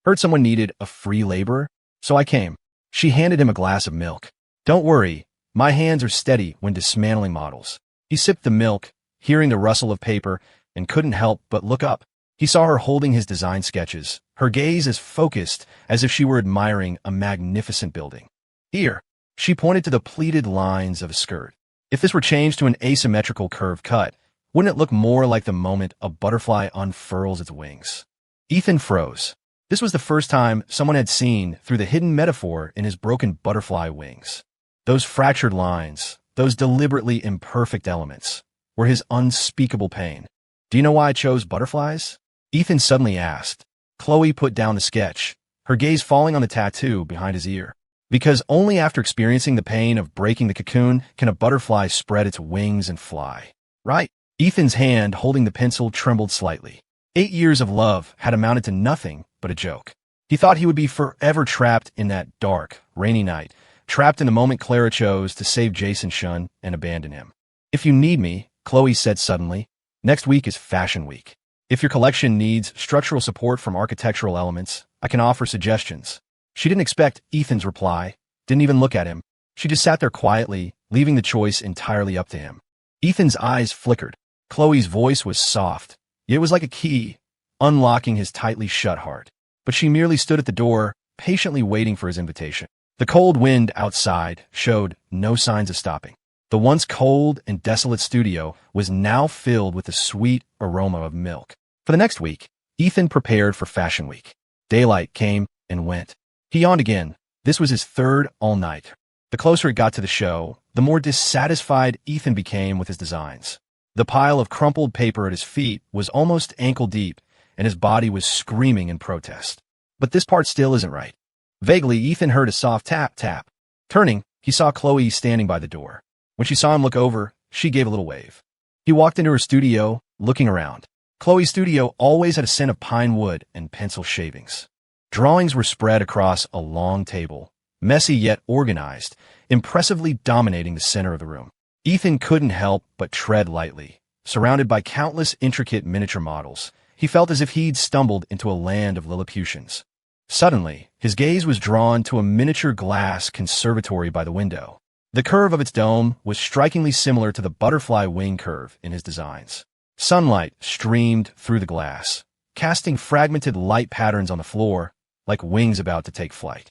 "Heard someone needed a free laborer, so I came." She handed him a glass of milk. "Don't worry, my hands are steady when dismantling models." He sipped the milk, hearing the rustle of paper, and couldn't help but look up. He saw her holding his design sketches, her gaze as focused as if she were admiring a magnificent building. "Here." She pointed to the pleated lines of a skirt. If this were changed to an asymmetrical curve cut, wouldn't it look more like the moment a butterfly unfurls its wings? Ethan froze. This was the first time someone had seen through the hidden metaphor in his broken butterfly wings. Those fractured lines, those deliberately imperfect elements, were his unspeakable pain. "Do you know why I chose butterflies?" Ethan suddenly asked. Chloe put down the sketch, her gaze falling on the tattoo behind his ear. "Because only after experiencing the pain of breaking the cocoon can a butterfly spread its wings and fly. Right?" Ethan's hand holding the pencil trembled slightly. 8 years of love had amounted to nothing but a joke. He thought he would be forever trapped in that dark, rainy night, trapped in the moment Clara chose to save Jason Shun and abandon him. "If you need me," Chloe said suddenly, "next week is Fashion Week. If your collection needs structural support from architectural elements, I can offer suggestions." She didn't expect Ethan's reply, didn't even look at him. She just sat there quietly, leaving the choice entirely up to him. Ethan's eyes flickered. Chloe's voice was soft, yet it was like a key, unlocking his tightly shut heart. But she merely stood at the door, patiently waiting for his invitation. The cold wind outside showed no signs of stopping. The once cold and desolate studio was now filled with the sweet aroma of milk. For the next week, Ethan prepared for Fashion Week. Daylight came and went. He yawned again. This was his third all-night. The closer it got to the show, the more dissatisfied Ethan became with his designs. The pile of crumpled paper at his feet was almost ankle-deep, and his body was screaming in protest. But this part still isn't right. Vaguely, Ethan heard a soft tap-tap. Turning, he saw Chloe standing by the door. When she saw him look over, she gave a little wave. He walked into her studio, looking around. Chloe's studio always had a scent of pine wood and pencil shavings. Drawings were spread across a long table, messy yet organized, impressively dominating the center of the room. Ethan couldn't help but tread lightly. Surrounded by countless intricate miniature models, he felt as if he'd stumbled into a land of Lilliputians. Suddenly, his gaze was drawn to a miniature glass conservatory by the window. The curve of its dome was strikingly similar to the butterfly wing curve in his designs. Sunlight streamed through the glass, casting fragmented light patterns on the floor, like wings about to take flight.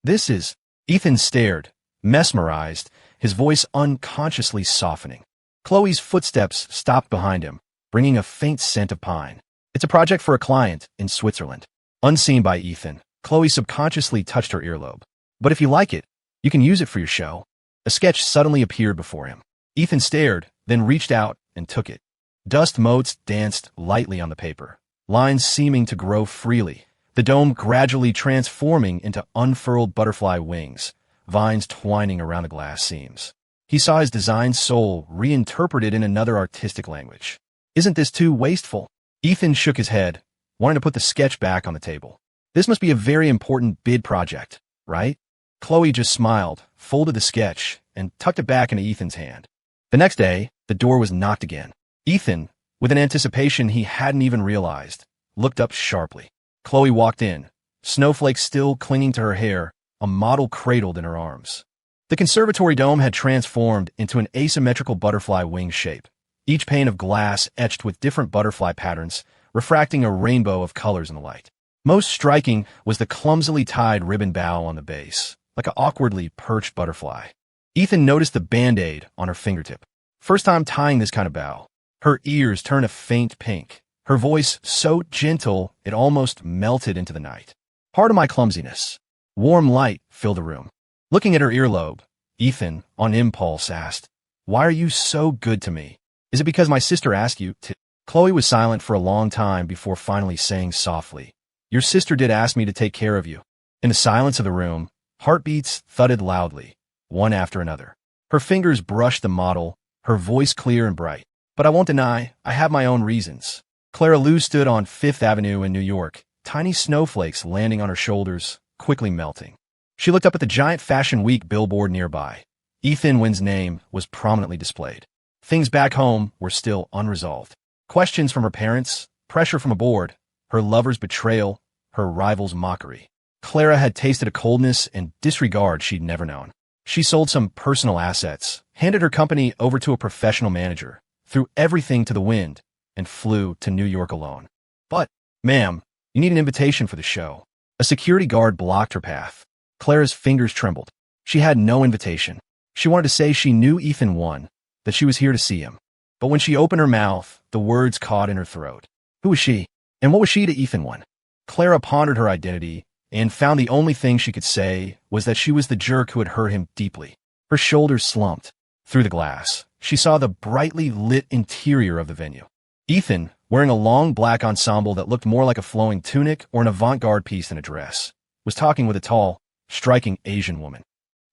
"This is..." Ethan stared, mesmerized, his voice unconsciously softening. Chloe's footsteps stopped behind him, bringing a faint scent of pine. "It's a project for a client in Switzerland." Unseen by Ethan, Chloe subconsciously touched her earlobe. "But if you like it, You can use it for your show. A sketch suddenly appeared before him. Ethan stared, then reached out and took it. Dust motes danced lightly on the paper, lines seeming to grow freely, the dome gradually transforming into unfurled butterfly wings, vines twining around the glass seams. He saw his design's soul reinterpreted in another artistic language. Isn't this too wasteful? Ethan shook his head, wanting to put the sketch back on the table. This must be a very important bid project, right? Chloe just smiled, folded the sketch, and tucked it back into Ethan's hand. The next day, the door was knocked again. Ethan, with an anticipation he hadn't even realized, looked up sharply. Chloe walked in, snowflakes still clinging to her hair, a model cradled in her arms. The conservatory dome had transformed into an asymmetrical butterfly wing shape, each pane of glass etched with different butterfly patterns, refracting a rainbow of colors in the light. Most striking was the clumsily tied ribbon bow on the base, like an awkwardly perched butterfly. Ethan noticed the band-aid on her fingertip. First time tying this kind of bow. Her ears turned a faint pink, her voice so gentle it almost melted into the night. Pardon my clumsiness. Warm light filled the room. Looking at her earlobe, Ethan, on impulse, asked, "Why are you so good to me? Is it because my sister asked you to?" Chloe was silent for a long time before finally saying softly, "Your sister did ask me to take care of you." In the silence of the room, heartbeats thudded loudly, one after another. Her fingers brushed the model, her voice clear and bright. "But I won't deny, I have my own reasons." Clara Lou stood on Fifth Avenue in New York, tiny snowflakes landing on her shoulders, quickly melting. She looked up at the giant Fashion Week billboard nearby. Ethan Wynn's name was prominently displayed. Things back home were still unresolved. Questions from her parents, pressure from a board, her lover's betrayal, her rival's mockery. Clara had tasted a coldness and disregard she'd never known. She sold some personal assets, handed her company over to a professional manager, threw everything to the wind, and flew to New York alone. "But, ma'am, you need an invitation for the show." A security guard blocked her path. Clara's fingers trembled. She had no invitation. She wanted to say she knew Ethan won, that she was here to see him. But when she opened her mouth, the words caught in her throat. Who was she? And what was she to Ethan Wynn? Clara pondered her identity and found the only thing she could say was that she was the jerk who had hurt him deeply. Her shoulders slumped. Through the glass, she saw the brightly lit interior of the venue. Ethan, wearing a long black ensemble that looked more like a flowing tunic or an avant-garde piece than a dress, was talking with a tall, striking Asian woman.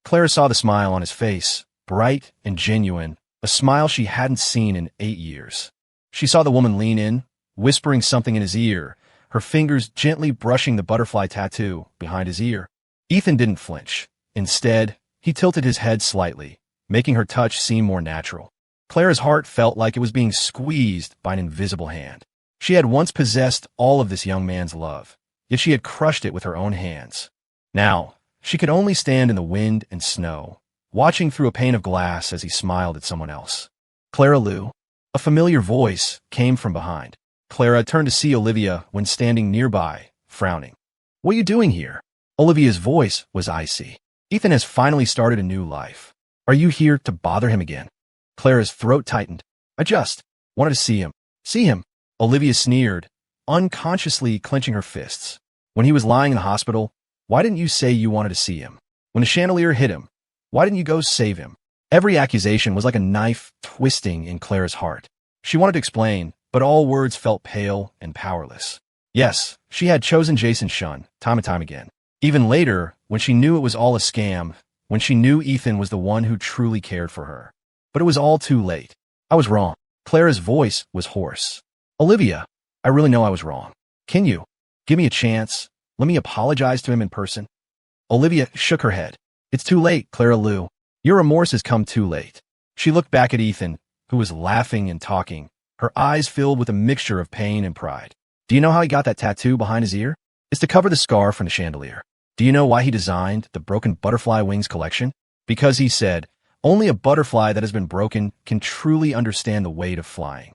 Clara saw the smile on his face, bright and genuine, a smile she hadn't seen in 8 years. She saw the woman lean in, whispering something in his ear, her fingers gently brushing the butterfly tattoo behind his ear. Ethan didn't flinch. Instead, he tilted his head slightly, making her touch seem more natural. Clara's heart felt like it was being squeezed by an invisible hand. She had once possessed all of this young man's love, yet she had crushed it with her own hands. Now, she could only stand in the wind and snow, watching through a pane of glass as he smiled at someone else. "Clara Lou." A familiar voice came from behind. Clara turned to see Olivia when standing nearby, frowning. "What are you doing here?" Olivia's voice was icy. "Ethan has finally started a new life. Are you here to bother him again?" Clara's throat tightened. "I just wanted to see him." "See him?" Olivia sneered, unconsciously clenching her fists. "When he was lying in the hospital, why didn't you say you wanted to see him? When the chandelier hit him, why didn't you go save him?" Every accusation was like a knife twisting in Clara's heart. She wanted to explain, but all words felt pale and powerless. Yes, she had chosen Jason Shun, time and time again. Even later, when she knew it was all a scam, when she knew Ethan was the one who truly cared for her. But it was all too late. "I was wrong." Clara's voice was hoarse. "Olivia, I really know I was wrong. Can you give me a chance? Let me apologize to him in person." Olivia shook her head. "It's too late, Clara Lou. Your remorse has come too late." She looked back at Ethan, who was laughing and talking, her eyes filled with a mixture of pain and pride. "Do you know how he got that tattoo behind his ear? It's to cover the scar from the chandelier. Do you know why he designed the Broken Butterfly Wings collection? Because he said, only a butterfly that has been broken can truly understand the weight of flying."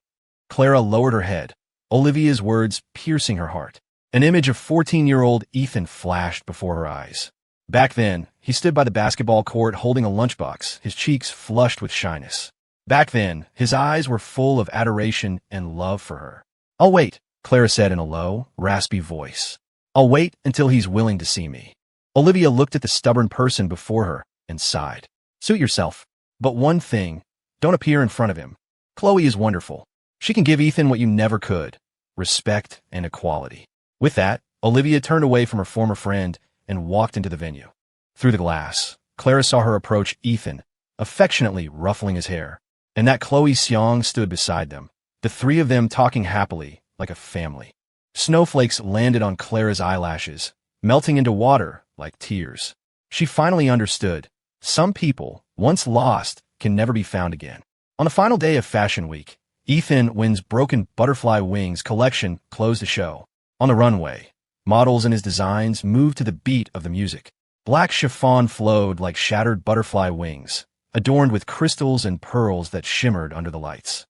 Clara lowered her head, Olivia's words piercing her heart. An image of 14-year-old Ethan flashed before her eyes. Back then, he stood by the basketball court holding a lunchbox, his cheeks flushed with shyness. Back then, his eyes were full of adoration and love for her. "I'll wait," Clara said in a low, raspy voice. "I'll wait until he's willing to see me." Olivia looked at the stubborn person before her, and sighed. Suit yourself. But one thing, don't appear in front of him. Chloe is wonderful. She can give Ethan what you never could, respect and equality. With that, Olivia turned away from her former friend and walked into the venue. Through the glass, Clara saw her approach Ethan, affectionately ruffling his hair, and that Chloe Seong stood beside them, the three of them talking happily, like a family. Snowflakes landed on Clara's eyelashes, melting into water like tears. She finally understood. Some people, once lost, can never be found again. On the final day of Fashion Week, Ethan Wynn's Broken Butterfly Wings collection closed the show. On the runway, models and his designs moved to the beat of the music. Black chiffon flowed like shattered butterfly wings, adorned with crystals and pearls that shimmered under the lights.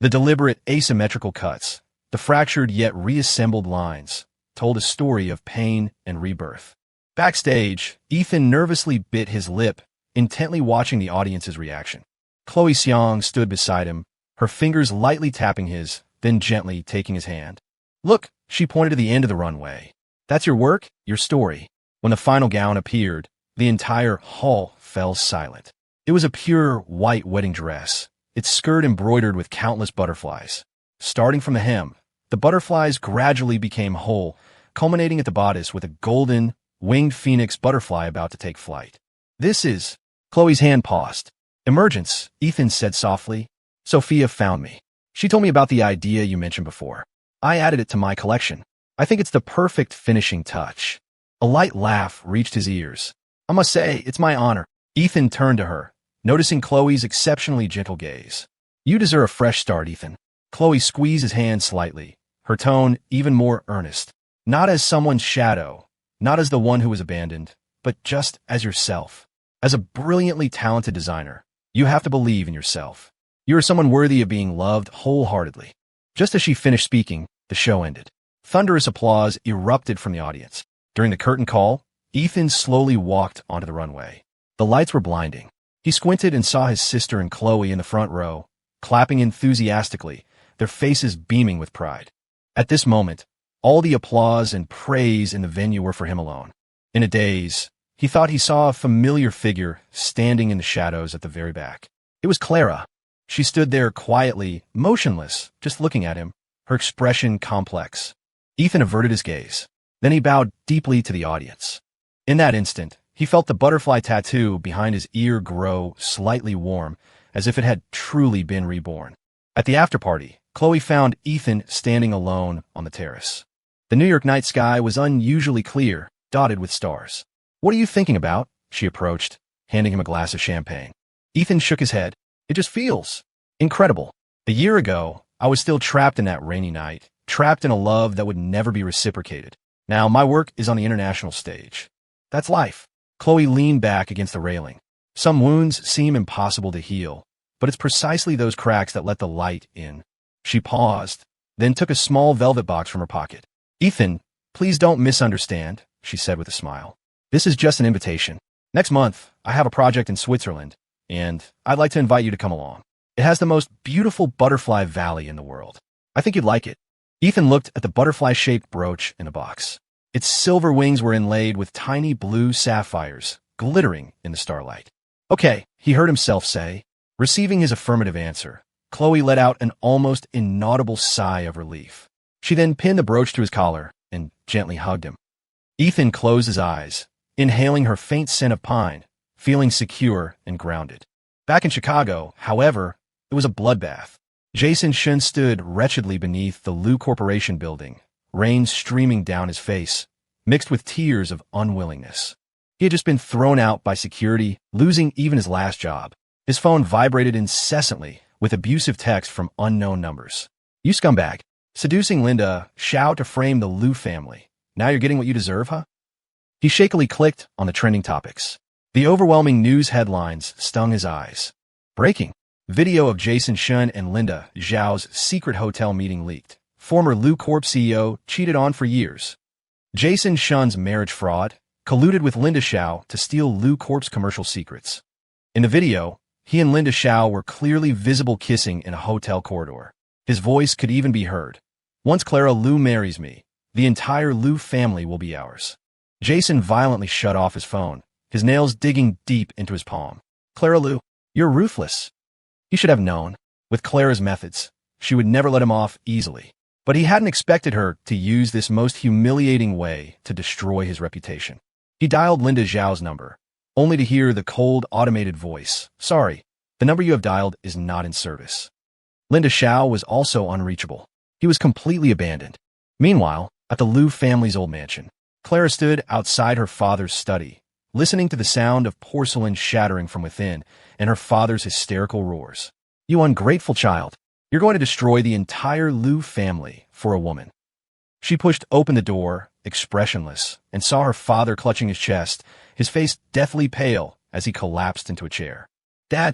The deliberate asymmetrical cuts, the fractured yet reassembled lines, told a story of pain and rebirth. Backstage, Ethan nervously bit his lip, intently watching the audience's reaction. Chloe Seong stood beside him, her fingers lightly tapping his, then gently taking his hand. Look, she pointed to the end of the runway. That's your work, your story. When the final gown appeared, the entire hall fell silent. It was a pure white wedding dress, its skirt embroidered with countless butterflies. Starting from the hem, the butterflies gradually became whole, culminating at the bodice with a golden, winged phoenix butterfly about to take flight. This is... Chloe's hand paused. Emergence, Ethan said softly. Sophia found me. She told me about the idea you mentioned before. I added it to my collection. I think it's the perfect finishing touch. A light laugh reached his ears. I must say, it's my honor. Ethan turned to her, noticing Chloe's exceptionally gentle gaze. You deserve a fresh start, Ethan. Chloe squeezed his hand slightly, her tone even more earnest. Not as someone's shadow, not as the one who was abandoned, but just as yourself. As a brilliantly talented designer, you have to believe in yourself. You are someone worthy of being loved wholeheartedly. Just as she finished speaking, the show ended. Thunderous applause erupted from the audience. During the curtain call, Ethan slowly walked onto the runway. The lights were blinding. He squinted and saw his sister and Chloe in the front row, clapping enthusiastically, their faces beaming with pride. At this moment, all the applause and praise in the venue were for him alone. In a daze, he thought he saw a familiar figure standing in the shadows at the very back. It was Clara. She stood there quietly, motionless, just looking at him, her expression complex. Ethan averted his gaze. Then he bowed deeply to the audience. In that instant, he felt the butterfly tattoo behind his ear grow slightly warm, as if it had truly been reborn. At the after-party, Chloe found Ethan standing alone on the terrace. The New York night sky was unusually clear, dotted with stars. What are you thinking about? She approached, handing him a glass of champagne. Ethan shook his head. It just feels incredible. A year ago, I was still trapped in that rainy night, trapped in a love that would never be reciprocated. Now my work is on the international stage. That's life. Chloe leaned back against the railing. Some wounds seem impossible to heal, but it's precisely those cracks that let the light in. She paused, then took a small velvet box from her pocket. Ethan, please don't misunderstand, she said with a smile. This is just an invitation. Next month, I have a project in Switzerland, and I'd like to invite you to come along. It has the most beautiful butterfly valley in the world. I think you'd like it. Ethan looked at the butterfly-shaped brooch in a box. Its silver wings were inlaid with tiny blue sapphires, glittering in the starlight. Okay, he heard himself say. Receiving his affirmative answer, Chloe let out an almost inaudible sigh of relief. She then pinned the brooch to his collar and gently hugged him. Ethan closed his eyes, inhaling her faint scent of pine, feeling secure and grounded. Back in Chicago, however, it was a bloodbath. Jason Shun stood wretchedly beneath the Lu Corporation building, rain streaming down his face, mixed with tears of unwillingness. He had just been thrown out by security, losing even his last job. His phone vibrated incessantly with abusive texts from unknown numbers. You scumbag. Seducing Linda Xiao to frame the Lu family. Now you're getting what you deserve, huh? He shakily clicked on the trending topics. The overwhelming news headlines stung his eyes. Breaking. Video of Jason Shun and Linda Xiao's secret hotel meeting leaked. Former Lu Corp CEO cheated on for years. Jason Shun's marriage fraud colluded with Linda Xiao to steal Lu Corp's commercial secrets. In the video, he and Linda Xiao were clearly visible kissing in a hotel corridor. His voice could even be heard. Once Clara Lu marries me, the entire Lu family will be ours. Jason violently shut off his phone, his nails digging deep into his palm. Clara Lou, you're ruthless. He should have known. With Clara's methods, she would never let him off easily. But he hadn't expected her to use this most humiliating way to destroy his reputation. He dialed Linda Zhao's number, only to hear the cold, automated voice. Sorry, the number you have dialed is not in service. Linda Zhao was also unreachable. He was completely abandoned. Meanwhile, at the Liu family's old mansion, Clara stood outside her father's study, listening to the sound of porcelain shattering from within and her father's hysterical roars. You ungrateful child. You're going to destroy the entire Liu family for a woman. She pushed open the door, expressionless, and saw her father clutching his chest, his face deathly pale as he collapsed into a chair. Dad,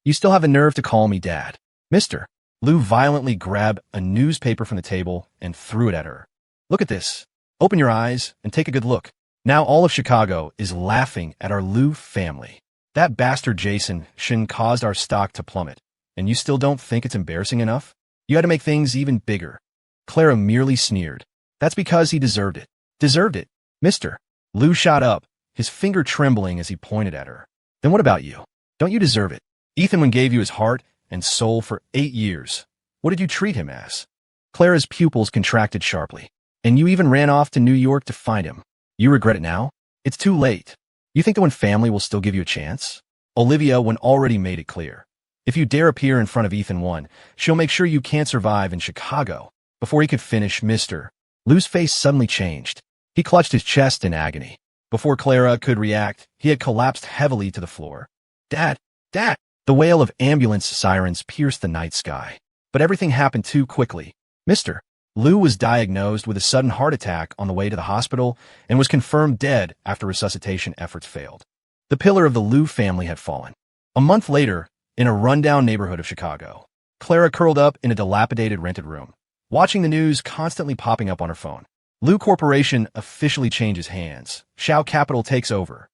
you still have the nerve to call me Dad. Mister. Liu violently grabbed a newspaper from the table and threw it at her. Look at this. Open your eyes and take a good look. Now all of Chicago is laughing at our Liu family. That bastard Jason Shin caused our stock to plummet, and you still don't think it's embarrassing enough? You had to make things even bigger. Clara merely sneered. That's because he deserved it. Deserved it, mister. Liu shot up, his finger trembling as he pointed at her. Then what about you? Don't you deserve it? Ethan gave you his heart and soul for 8 years. What did you treat him as? Clara's pupils contracted sharply. And you even ran off to New York to find him. You regret it now? It's too late. You think the one family will still give you a chance? Olivia already made it clear. If you dare appear in front of Ethan 1, she'll make sure you can't survive in Chicago. Before he could finish, Mr. Liu's face suddenly changed. He clutched his chest in agony. Before Clara could react, he had collapsed heavily to the floor. Dad! Dad! The wail of ambulance sirens pierced the night sky. But everything happened too quickly. Mr. Liu was diagnosed with a sudden heart attack on the way to the hospital and was confirmed dead after resuscitation efforts failed. The pillar of the Liu family had fallen. A month later, in a rundown neighborhood of Chicago, Clara curled up in a dilapidated rented room, watching the news constantly popping up on her phone. Liu Corporation officially changes hands. Xiao Capital takes over.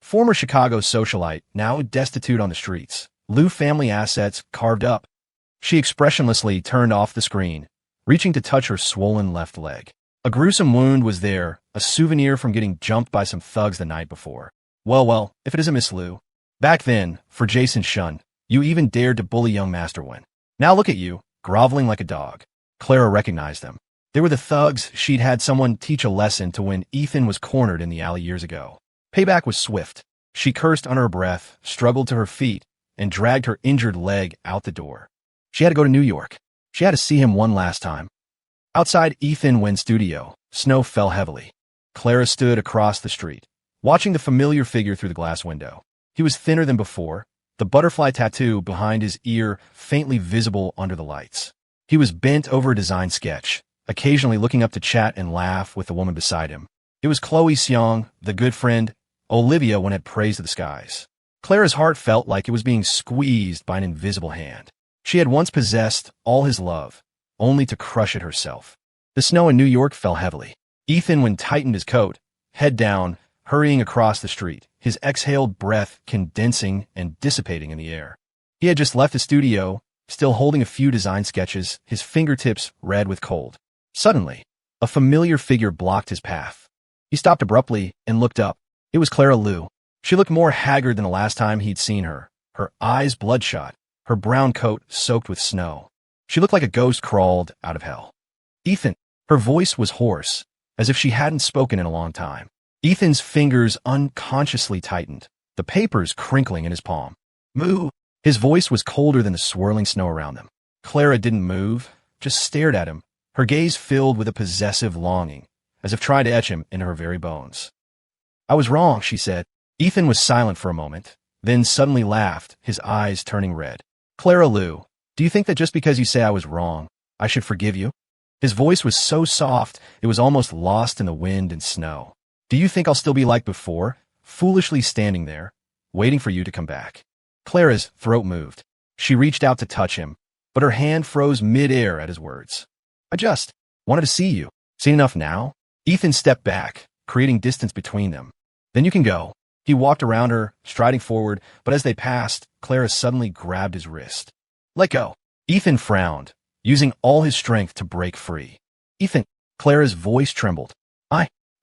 Former Chicago socialite, now destitute on the streets. Liu family assets carved up. She expressionlessly turned off the screen, reaching to touch her swollen left leg. A gruesome wound was there, a souvenir from getting jumped by some thugs the night before. Well, if it isn't Miss Liu. Back then, for Jason Shun, you even dared to bully young Master Wen. Now look at you, groveling like a dog. Clara recognized them. They were the thugs she'd had someone teach a lesson to when Ethan was cornered in the alley years ago. Payback was swift. She cursed under her breath, struggled to her feet, and dragged her injured leg out the door. She had to go to New York. She had to see him one last time. Outside Ethan Wen's studio, snow fell heavily. Clara stood across the street, watching the familiar figure through the glass window. He was thinner than before, the butterfly tattoo behind his ear faintly visible under the lights. He was bent over a design sketch, occasionally looking up to chat and laugh with the woman beside him. It was Chloe Seong, the good friend Olivia had praised to the skies. Clara's heart felt like it was being squeezed by an invisible hand. She had once possessed all his love, only to crush it herself. The snow in New York fell heavily. Ethan tightened his coat, head down, hurrying across the street, his exhaled breath condensing and dissipating in the air. He had just left the studio, still holding a few design sketches, his fingertips red with cold. Suddenly, a familiar figure blocked his path. He stopped abruptly and looked up. It was Clara Liu. She looked more haggard than the last time he'd seen her, her eyes bloodshot, her brown coat soaked with snow. She looked like a ghost crawled out of hell. Ethan. Her voice was hoarse, as if she hadn't spoken in a long time. Ethan's fingers unconsciously tightened, the papers crinkling in his palm. Moo! His voice was colder than the swirling snow around them. Clara didn't move, just stared at him, her gaze filled with a possessive longing, as if trying to etch him into her very bones. I was wrong, she said. Ethan was silent for a moment, then suddenly laughed, his eyes turning red. Clara Liu, do you think that just because you say I was wrong, I should forgive you? His voice was so soft, it was almost lost in the wind and snow. Do you think I'll still be like before, foolishly standing there, waiting for you to come back? Clara's throat moved. She reached out to touch him, but her hand froze mid-air at his words. I just wanted to see you. Seen enough now? Ethan stepped back, creating distance between them. Then you can go. He walked around her, striding forward, but as they passed, Clara suddenly grabbed his wrist. Let go. Ethan frowned, using all his strength to break free. Ethan, Clara's voice trembled.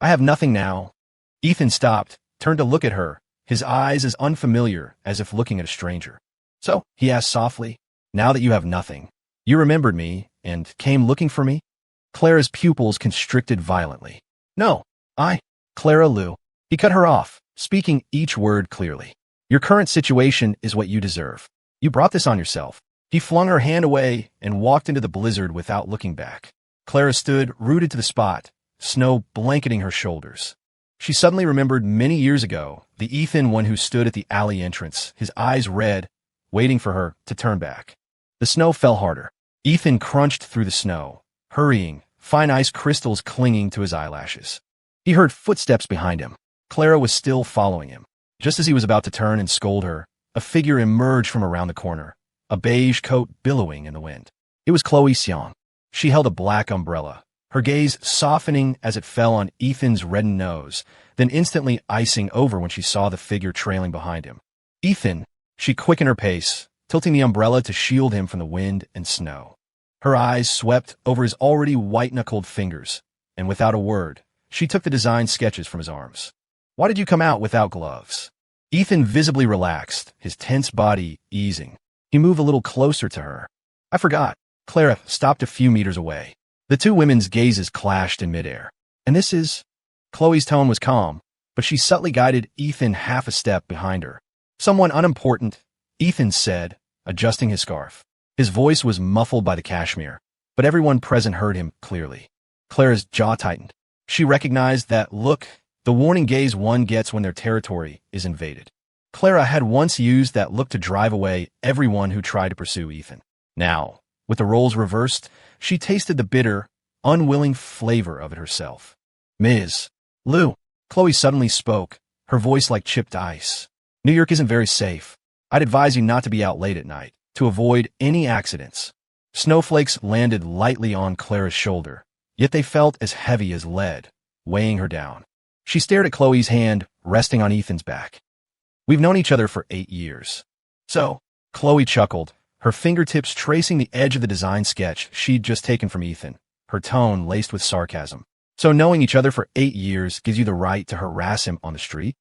I have nothing now. Ethan stopped, turned to look at her, his eyes as unfamiliar as if looking at a stranger. "So," he asked softly, "now that you have nothing, you remembered me and came looking for me?" Clara's pupils constricted violently. "No, Clara Lou." He cut her off, speaking each word clearly. "Your current situation is what you deserve. You brought this on yourself." He flung her hand away and walked into the blizzard without looking back. Clara stood rooted to the spot, snow blanketing her shoulders. She suddenly remembered many years ago, the Ethan one who stood at the alley entrance, his eyes red, waiting for her to turn back. The snow fell harder. Ethan crunched through the snow, hurrying, fine ice crystals clinging to his eyelashes. He heard footsteps behind him. Clara was still following him. Just as he was about to turn and scold her, a figure emerged from around the corner, a beige coat billowing in the wind. It was Chloe Xiong. She held a black umbrella, her gaze softening as it fell on Ethan's reddened nose, then instantly icing over when she saw the figure trailing behind him. "Ethan!" She quickened her pace, tilting the umbrella to shield him from the wind and snow. Her eyes swept over his already white-knuckled fingers, and without a word, she took the design sketches from his arms. "Why did you come out without gloves?" Ethan visibly relaxed, his tense body easing. He moved a little closer to her. "I forgot." Clara stopped a few meters away. The two women's gazes clashed in midair. "And this is—" Chloe's tone was calm, but she subtly guided Ethan half a step behind her. "Someone unimportant," Ethan said, adjusting his scarf. His voice was muffled by the cashmere, but everyone present heard him clearly. Clara's jaw tightened. She recognized that look, the warning gaze one gets when their territory is invaded. Clara had once used that look to drive away everyone who tried to pursue Ethan. Now, with the roles reversed, she tasted the bitter, unwilling flavor of it herself. "Ms. Lou," Chloe suddenly spoke, her voice like chipped ice. "New York isn't very safe. I'd advise you not to be out late at night, to avoid any accidents." Snowflakes landed lightly on Clara's shoulder, yet they felt as heavy as lead, weighing her down. She stared at Chloe's hand resting on Ethan's back. "We've known each other for 8 years. So," Chloe chuckled, her fingertips tracing the edge of the design sketch she'd just taken from Ethan, her tone laced with sarcasm. "So knowing each other for 8 years gives you the right to harass him on the street?"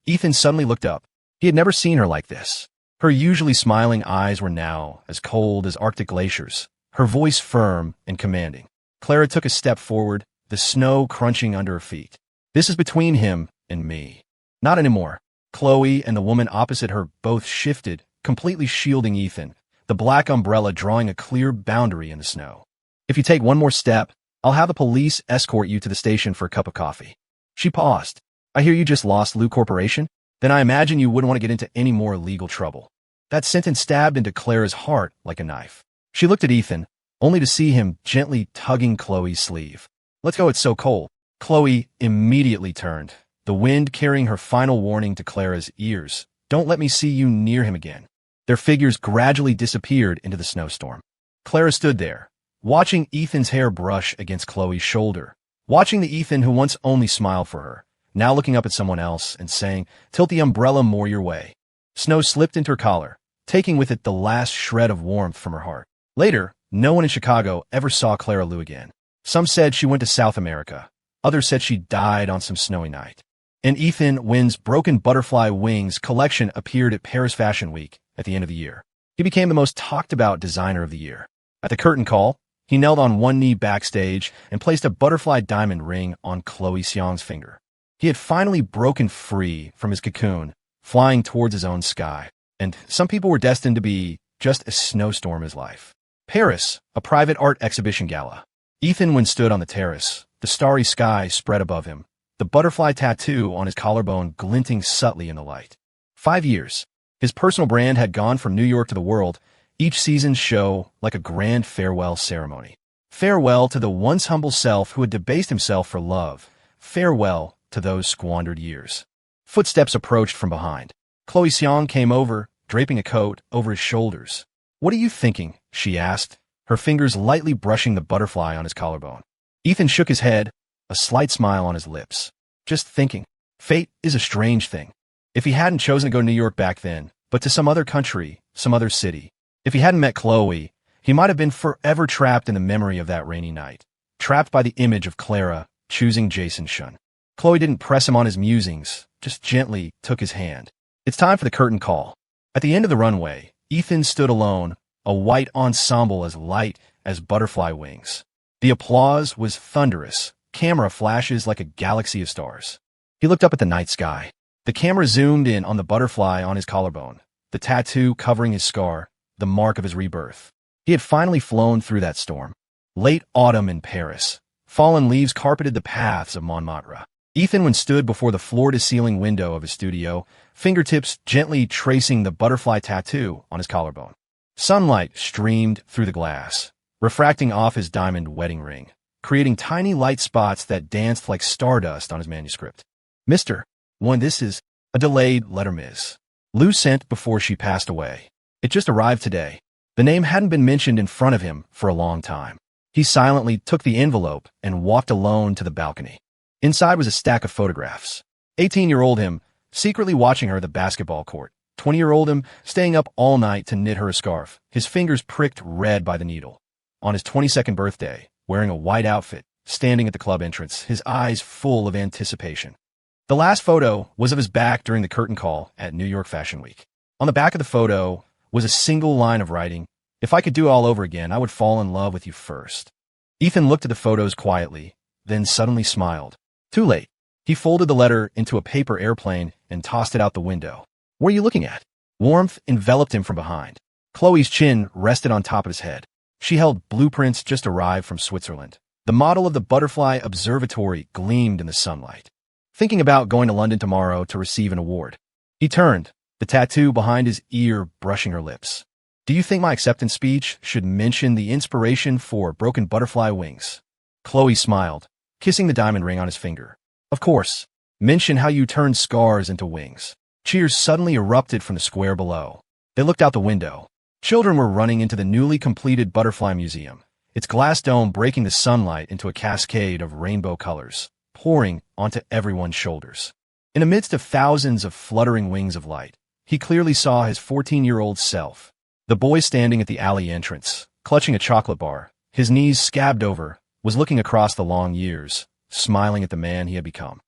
Ethan suddenly looked up. He had never seen her like this. Her usually smiling eyes were now as cold as Arctic glaciers, her voice firm and commanding. Clara took a step forward, the snow crunching under her feet. "This is between him and me." "Not anymore." Chloe and the woman opposite her both shifted, completely shielding Ethan, the black umbrella drawing a clear boundary in the snow. "If you take one more step, I'll have the police escort you to the station for a cup of coffee." She paused. "I hear you just lost Lou Corporation? Then I imagine you wouldn't want to get into any more legal trouble." That sentence stabbed into Clara's heart like a knife. She looked at Ethan, only to see him gently tugging Chloe's sleeve. "Let's go, it's so cold." Chloe immediately turned, the wind carrying her final warning to Clara's ears. "Don't let me see you near him again." Their figures gradually disappeared into the snowstorm. Clara stood there, watching Ethan's hair brush against Chloe's shoulder, watching the Ethan who once only smiled for her, now looking up at someone else and saying, "Tilt the umbrella more your way." Snow slipped into her collar, taking with it the last shred of warmth from her heart. Later, no one in Chicago ever saw Clara Lou again. Some said she went to South America. Others said she died on some snowy night. And Ethan Wynn's Broken Butterfly Wings collection appeared at Paris Fashion Week at the end of the year. He became the most talked-about designer of the year. At the curtain call, he knelt on one knee backstage and placed a butterfly diamond ring on Chloe Xiong's finger. He had finally broken free from his cocoon, flying towards his own sky. And some people were destined to be just as snowstorm as life. Paris, a private art exhibition gala. Ethan Wynn stood on the terrace, the starry sky spread above him, the butterfly tattoo on his collarbone glinting subtly in the light. 5 years. His personal brand had gone from New York to the world, each season's show like a grand farewell ceremony. Farewell to the once humble self who had debased himself for love. Farewell to those squandered years. Footsteps approached from behind. Chloe Xiong came over, draping a coat over his shoulders. "What are you thinking?" she asked, her fingers lightly brushing the butterfly on his collarbone. Ethan shook his head, a slight smile on his lips. "Just thinking. Fate is a strange thing. If he hadn't chosen to go to New York back then, but to some other country, some other city, if he hadn't met Chloe, he might have been forever trapped in the memory of that rainy night, trapped by the image of Clara choosing Jason Shun. Chloe didn't press him on his musings, just gently took his hand. It's time for the curtain call. At the end of the runway, Ethan stood alone, a white ensemble as light as butterfly wings. The applause was thunderous, camera flashes like a galaxy of stars. He looked up at the night sky. The camera zoomed in on the butterfly on his collarbone, the tattoo covering his scar, the mark of his rebirth. He had finally flown through that storm. Late autumn in Paris. Fallen leaves carpeted the paths of Montmartre. Ethan stood before the floor-to-ceiling window of his studio, fingertips gently tracing the butterfly tattoo on his collarbone. Sunlight streamed through the glass, refracting off his diamond wedding ring, creating tiny light spots that danced like stardust on his manuscript. Mr. One, this is a delayed letter Ms. Lou sent before she passed away. It just arrived today. The name hadn't been mentioned in front of him for a long time. He silently took the envelope and walked alone to the balcony. Inside was a stack of photographs. 18-year-old him, secretly watching her at the basketball court. 20-year-old him, staying up all night to knit her a scarf, his fingers pricked red by the needle. On his 22nd birthday, wearing a white outfit, standing at the club entrance, his eyes full of anticipation. The last photo was of his back during the curtain call at New York Fashion Week. On the back of the photo was a single line of writing, "If I could do it all over again, I would fall in love with you first." Ethan looked at the photos quietly, then suddenly smiled. Too late. He folded the letter into a paper airplane and tossed it out the window. What are you looking at? Warmth enveloped him from behind. Chloe's chin rested on top of his head. She held blueprints just arrived from Switzerland. The model of the butterfly observatory gleamed in the sunlight. Thinking about going to London tomorrow to receive an award. He turned, the tattoo behind his ear brushing her lips. Do you think my acceptance speech should mention the inspiration for broken butterfly wings? Chloe smiled, kissing the diamond ring on his finger. Of course. Mention how you turned scars into wings. Cheers suddenly erupted from the square below. They looked out the window. Children were running into the newly completed Butterfly Museum, its glass dome breaking the sunlight into a cascade of rainbow colors, pouring onto everyone's shoulders. In the midst of thousands of fluttering wings of light, he clearly saw his 14-year-old self. The boy standing at the alley entrance, clutching a chocolate bar, his knees scabbed over, was looking across the long years, smiling at the man he had become.